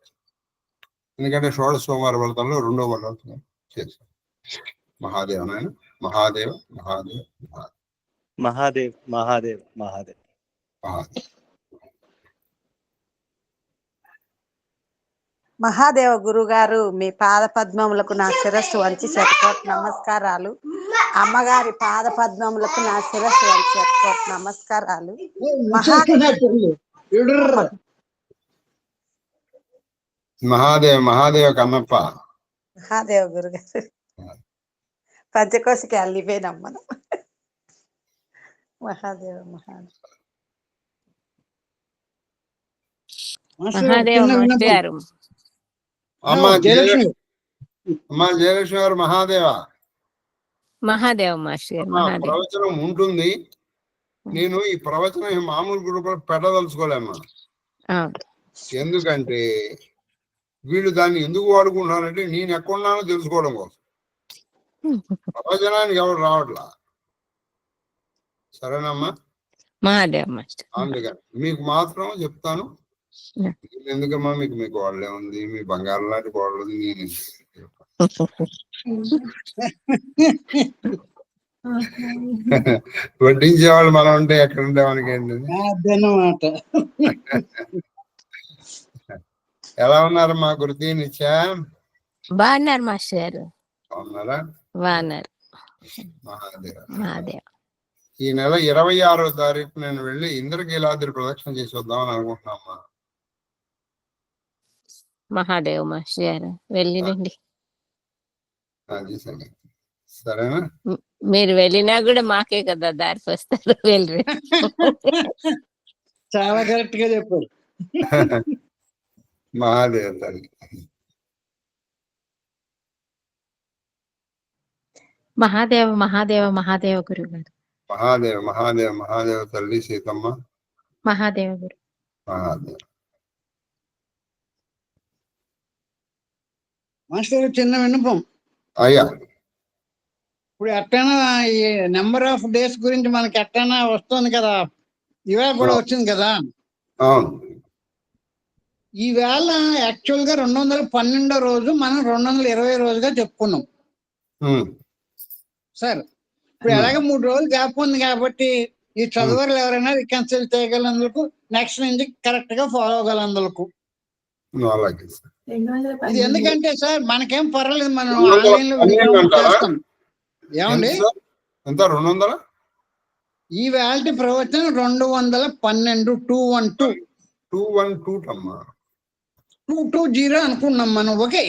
ఎందుకంటే షోడశ సోమవార వ్రతంలో 2వ వ్రతం చేశాం. మహాదేవ నాయన, మహాదేవ మహాదేవ మహాదేవ్ మహాదేవ్ మహాదేవ్ మహాదేవ్. మహాదేవ గురుగారు, మీ పాద పద్మములకు నా శిరస్సు వంచి చెప్పుకోట్ నమస్కారాలు. అమ్మగారి పాద పద్మములకు నా శిరస్సు వంచి చెప్పుకోట్ నమస్కారాలు. మహాదేవ మహాదేవ కన్నప్ప. మహాదేవ గురుగారు పంచకోశకి అల్లిపోయినాం మనం. మహాదేవ మహాదేవ మహాదేవ మాస్టర్ గారు. అమ్మా జయలక్ష్మి గారు మహాదేవ. మహాదేవ మాస్టర్ గారు. మహాదేవ ప్రవచనం ఉంటుంది. నేను ఈ ప్రవచనం మామూలు గ్రూపులో పెట్టదలుచుకోలేమ్మా. ఎందుకంటే వీళ్ళు దాన్ని ఎందుకు వాడుకుంటున్నారంటే నేను ఎక్కడున్నానో తెలుసుకోవడం కోసం. ప్రవచనానికి ఎవరు రావట్లా. సరేనమ్మా మహాదేవ మాస్టర్. అందుకని మీకు మాత్రం చెప్తాను. ఎందుకమ్మా మీకు వాళ్ళే ఉంది, మీ బంగారం లాంటి వాళ్ళు ఉంది. నేను వడ్డించేవాళ్ళు మనం ఉంటే ఎక్కడ ఉంటే మనకి ఏంటన్నమాట. ఎలా ఉన్నారమ్మా గురుతి నిత్యా? బాగున్నారు మాస్టర్ గారు. బాగున్నారా? బాగున్నారు. మహాదేవ మహాదేవ. ఈ నెల 26వ తారీఖు నేను వెళ్ళి ఇంద్రకీలాద్రి ప్రదక్షిణ చేసి వద్దామని అనుకుంటున్నామ్మా. మహాదేవ మాస్టర్ గారు వెళ్ళిరండి. అది సరే. సరేనా? మీరు వెళ్ళినా కూడా మాకే కదా దారి వస్తారు. వెళ్ళి చాలా కరెక్ట్ గా చెప్పారు. మహాదేవ తల్లి. మహాదేవ మహాదేవ మహాదేవ గురువు గారు. మహాదేవ మహాదేవ మహాదేవ తల్లి సీతమ్మ. మహాదేవ గురు. మహాదేవ. మాస్టర్ చిన్న విన్నపం. అయ్యా, ఇప్పుడు ఎట్టైనా ఈ నెంబర్ ఆఫ్ డేస్ గురించి మనకి ఎట్టైనా వస్తుంది కదా, ఇవాళ కూడా వచ్చింది కదా. అవును. ఈవేళ యాక్చువల్ గా 212వ రోజు మనం 220 రోజుగా చెప్పుకున్నాం సార్. ఇప్పుడు ఎలాగ 3 రోజులు గ్యాప్ ఉంది కాబట్టి ఈ చదువులు ఎవరైనా రికన్సిల్ చేయగలందుకు నెక్స్ట్ నుంచి కరెక్ట్ గా ఫాలో అవ్వగలందుకు. ఇది ఎందుకంటే సార్ మనకేం పర్వాలేదు, మనం ఆన్లైన్ లో చేస్తాం. ఏమండి ఈ వేళ ప్రవచనం 212 220 అనుకున్నాం మనం. ఓకే,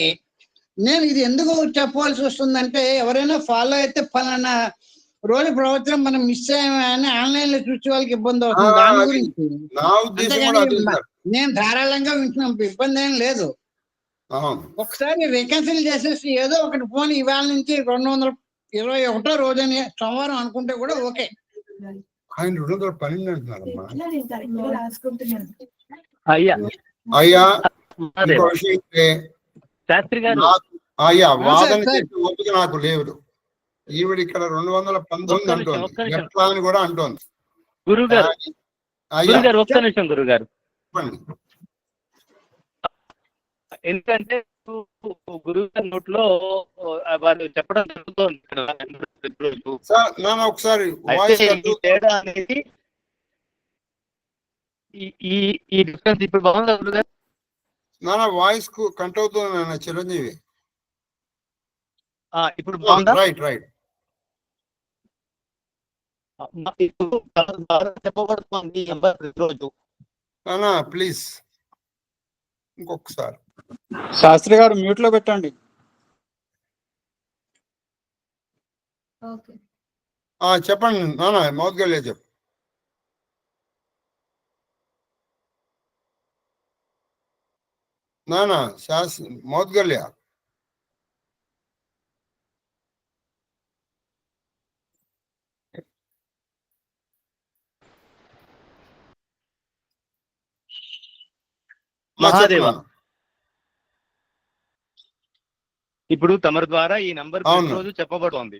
నేను ఇది ఎందుకు చెప్పవలసి వస్తుందంటే ఎవరైనా ఫాలో అయితే పలానా రోజు ప్రవచనం మనం మిస్ అయ్యామని ఆన్లైన్ లో చూసే వాళ్ళకి ఇబ్బంది అవుతుంది. దాని గురించి నేను ధారాళంగా వింటున్నాం, ఇబ్బంది ఏం లేదు. ఒకసారి రికన్సిల్ చేసేసి ఏదో ఒకటి ఫోన్ ఇవాళ నుంచి 221వ రోజు అని సోమవారం అనుకుంటే కూడా ఓకే. ఆయన 212 అంటున్నారమ్మా. అయ్యా అయ్యా శాస్త్రి గారు, అయ్యా వాదన చెప్పి ఓపిక నాకు లేదు. ఈవిడ ఇక్కడ 219 అంటోంది, ఎట్లా అని కూడా అంటోంది. గురుగారు ఒక్క నిమిషం గురుగారు. ఎందుకంటే గురుగారి నోట్లో వాళ్ళు చెప్పడం జరుగుతుంది. ఒకసారి తేడా అనేది ఈ ఈ డిఫరెన్స్ ఇప్పుడు బాగుందా గురుగారు? నాన్న వాయిస్ కు కంట్ అవుతుంది నాన్న చిరంజీవి. ఇప్పుడు బాగుందా? Right right. ఇప్పుడు బాగా చెప్పబడుతుంది నెంబర్ ప్రతిరోజు. నాన్న ప్లీజ్ ఇంకొకసారి. శాస్త్రి గారు మ్యూట్ లో పెట్టండి. ఓకే. చెప్పండి నాన్న, మౌత్ గల్లే చెప్పు. నాన్న మౌత్ గల్యా. మహాదేవ, ఇప్పుడు తమరి ద్వారా ఈ నంబర్ ప్రతిరోజు చెప్పబడుతోంది.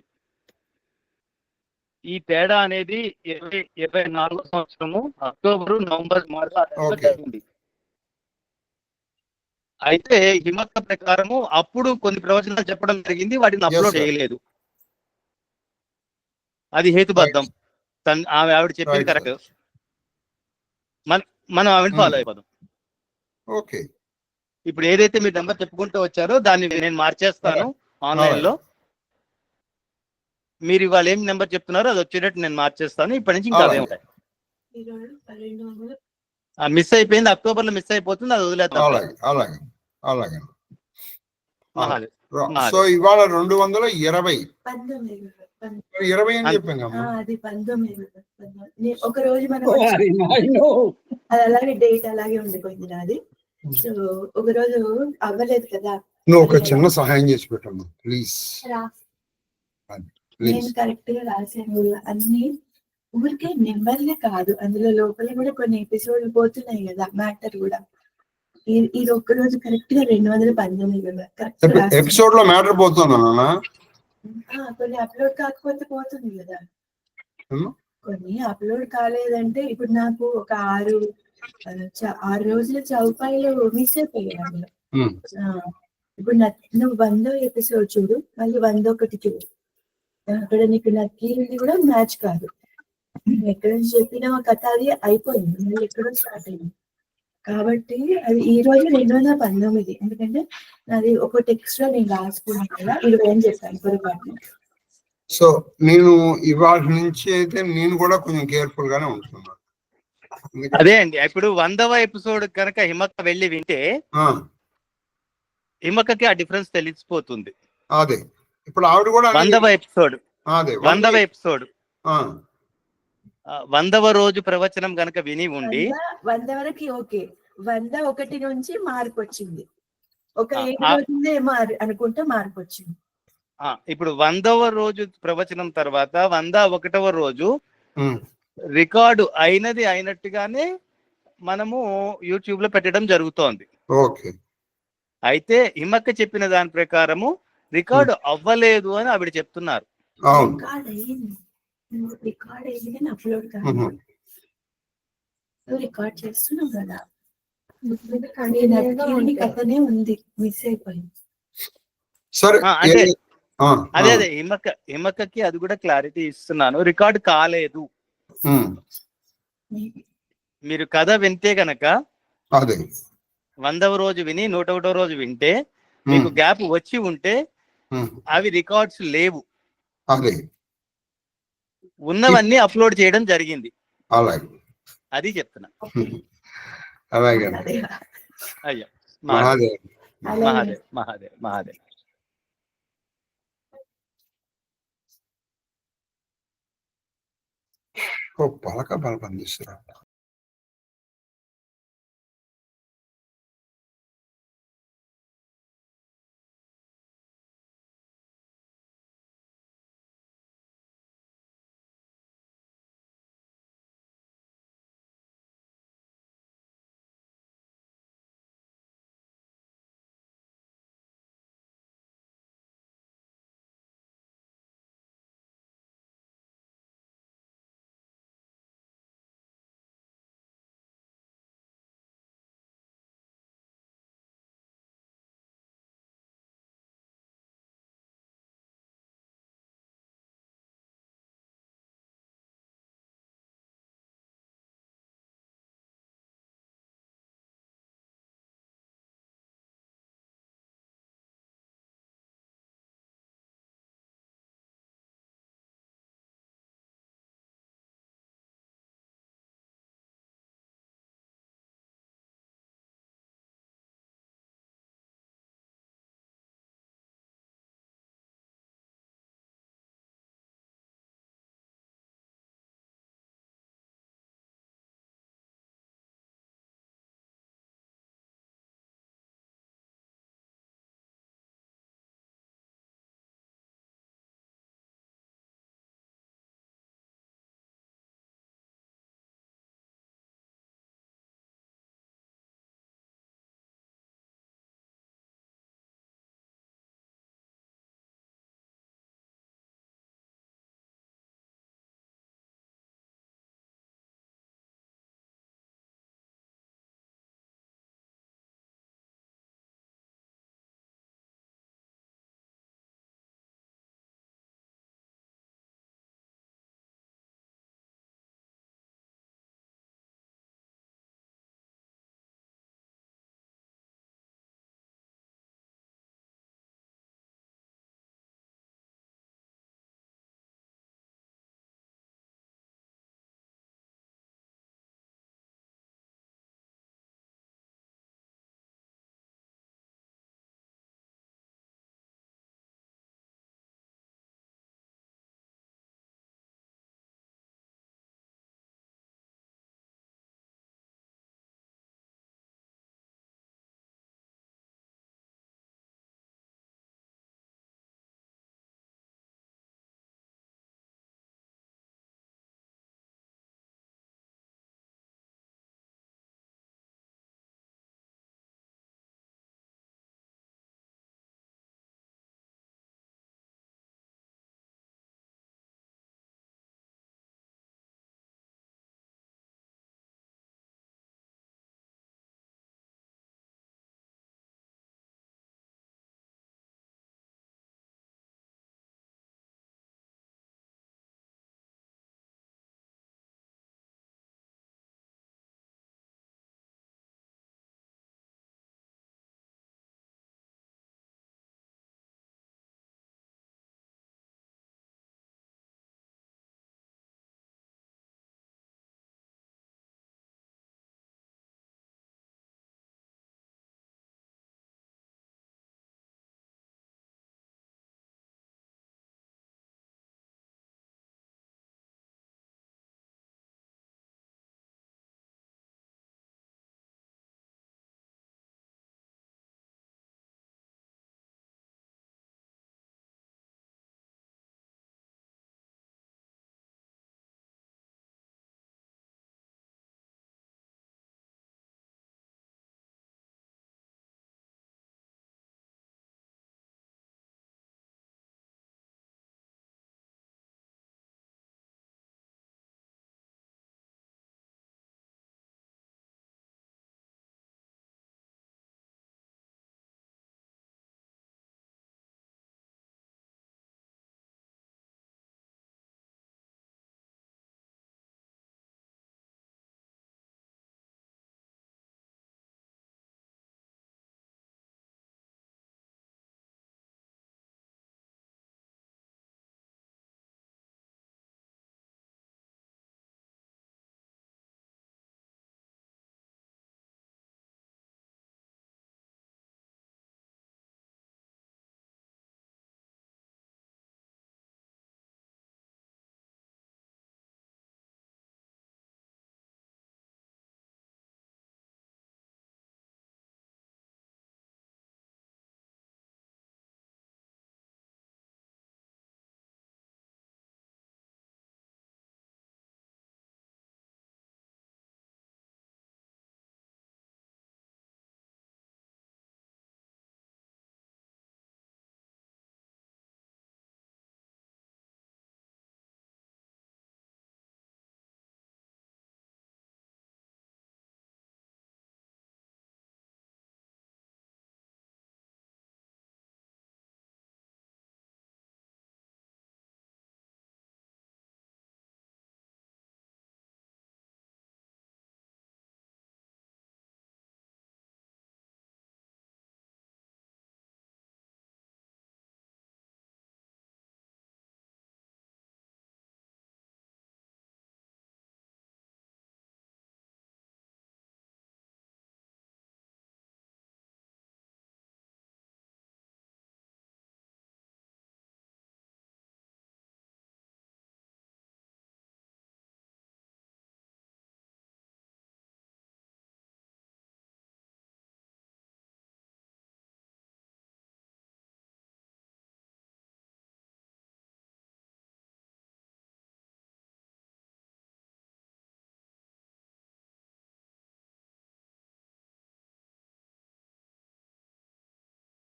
ఈ తేడా అనేది 2024 సంవత్సరము అక్టోబరు, నవంబర్, మార్చి జరిగింది. అయితే హిమక్క ప్రకారము అప్పుడు కొన్ని ప్రవచనాలు చెప్పడం జరిగింది, వాటిని అప్లోడ్ చేయలేదు. అది హేతుబద్ధం. ఆవిడ చెప్పింది కరెక్ట్. మనం ఆవిడ ఫాలో అయిపోదాం. ఓకే. ఇప్పుడు ఏదైతే మీరు నెంబర్ చెప్పుకుంటూ వచ్చారో దాన్ని నేను మార్చేస్తాను ఆన్లైన్ లో. మీరు ఇవాళ ఏం నెంబర్ చెప్తున్నారో అది వచ్చేటట్టు నేను మార్చేస్తాను. ఇప్పటి నుంచి ఇంకా అదే ఉంటాయి. మిస్ అయిపోయింది, అక్టోబర్ లో మిస్ అయిపోతుంది, అది వదిలేద్దాం. అలాగే. మహాదేవ్. సో ఇవాళ 220 20 అని చెప్పాం. అది 19 ఒక రోజు మనం అది అలాగే డేట్ అలాగే ఉండిపోయింది నాది. సో ఒక రోజు అవ్వలేదు కదా. నువ్వు ఒక చిన్న సహాయం చేసి పెట్టమ్మా ప్లీజ్. నేను కరెక్ట్ గా రాశాను అన్ని. ఊరికే నెంబర్లే కాదు, అందులో లోపల కూడా కొన్ని ఎపిసోడ్లు పోతున్నాయి కదా, మ్యాటర్ కూడా. ఇది ఒక్క రోజు కరెక్ట్ గా 219 ఎపిసోడ్ లో మ్యాటర్ పోతుందా? కొన్ని అప్లోడ్ కాకపోతే పోతుంది కదా. కొన్ని అప్లోడ్ కాలేదంటే ఇప్పుడు నాకు ఒక 6 రోజుల చౌపాయిలు మిస్ అయిపోయాయి అందులో. ఇప్పుడు నువ్వు 100వ ఎపిసోడ్ చూడు, మళ్ళీ 101 చూడు. అక్కడ నీకు నక్కీది కూడా మ్యాచ్ కాదు. ఎక్కడ నుంచి చెప్పిన కథ అది అయిపోయింది, మళ్ళీ ఎక్కడో స్టార్ట్ అయింది. కాబట్టి అది ఈ రోజు 219. ఎందుకంటే అది ఒకటి ఎక్స్ట్రా నేను రాసుకున్నాను కదా, 20 అని చెప్పాను పొరపాటు. సో నేను ఇవాళ నుంచి అయితే నేను కూడా కొంచెం కేర్ఫుల్ గానే ఉంటున్నాను. అదే అండి, ఇప్పుడు 100వ ఎపిసోడ్ కనుక హిమక్క వెళ్ళి వింటే హిమక్కకి ఆ డిఫరెన్స్ తెలిసిపోతుంది. అదే ఇప్పుడు ఆవిడ కూడా 100వ ఎపిసోడ్ 100వ రోజు ప్రవచనం కనుక విని ఉండి 100 వరకు ఓకే, 101 నుంచి మార్పు వచ్చింది. ఒక 7 రోజులే అనుకుంటే మార్పు వచ్చింది. ఇప్పుడు 100వ రోజు ప్రవచనం తర్వాత 101వ రోజు రికార్డు అయినది అయినట్టుగానే మనము యూట్యూబ్ లో పెట్టడం జరుగుతోంది. అయితే హిమక్క చెప్పిన దాని ప్రకారము రికార్డు అవ్వలేదు అని ఆవిడ చెప్తున్నారు. రికార్డ్ అయింది కానీ అప్లోడ్ కాదు. రికార్డ్ చేస్తున్నావు కదా, కథనే ఉంది, మిస్ అయిపోయింది. అంటే అదే హిమక్కకి అది కూడా క్లారిటీ ఇస్తున్నాను, రికార్డు కాలేదు. మీరు కథ వింటే గనక 100వ రోజు విని 101వ రోజు వింటే మీకు గ్యాప్ వచ్చి ఉంటే అవి రికార్డ్స్ లేవు, ఉన్నవన్నీ అప్లోడ్ చేయడం జరిగింది. అది చెప్తున్నా. అయ్యా మహాదేవ్ మహాదేవ్ మహాదేవ్ మహాదేవ్. పలక బలపందిస్తున్నా.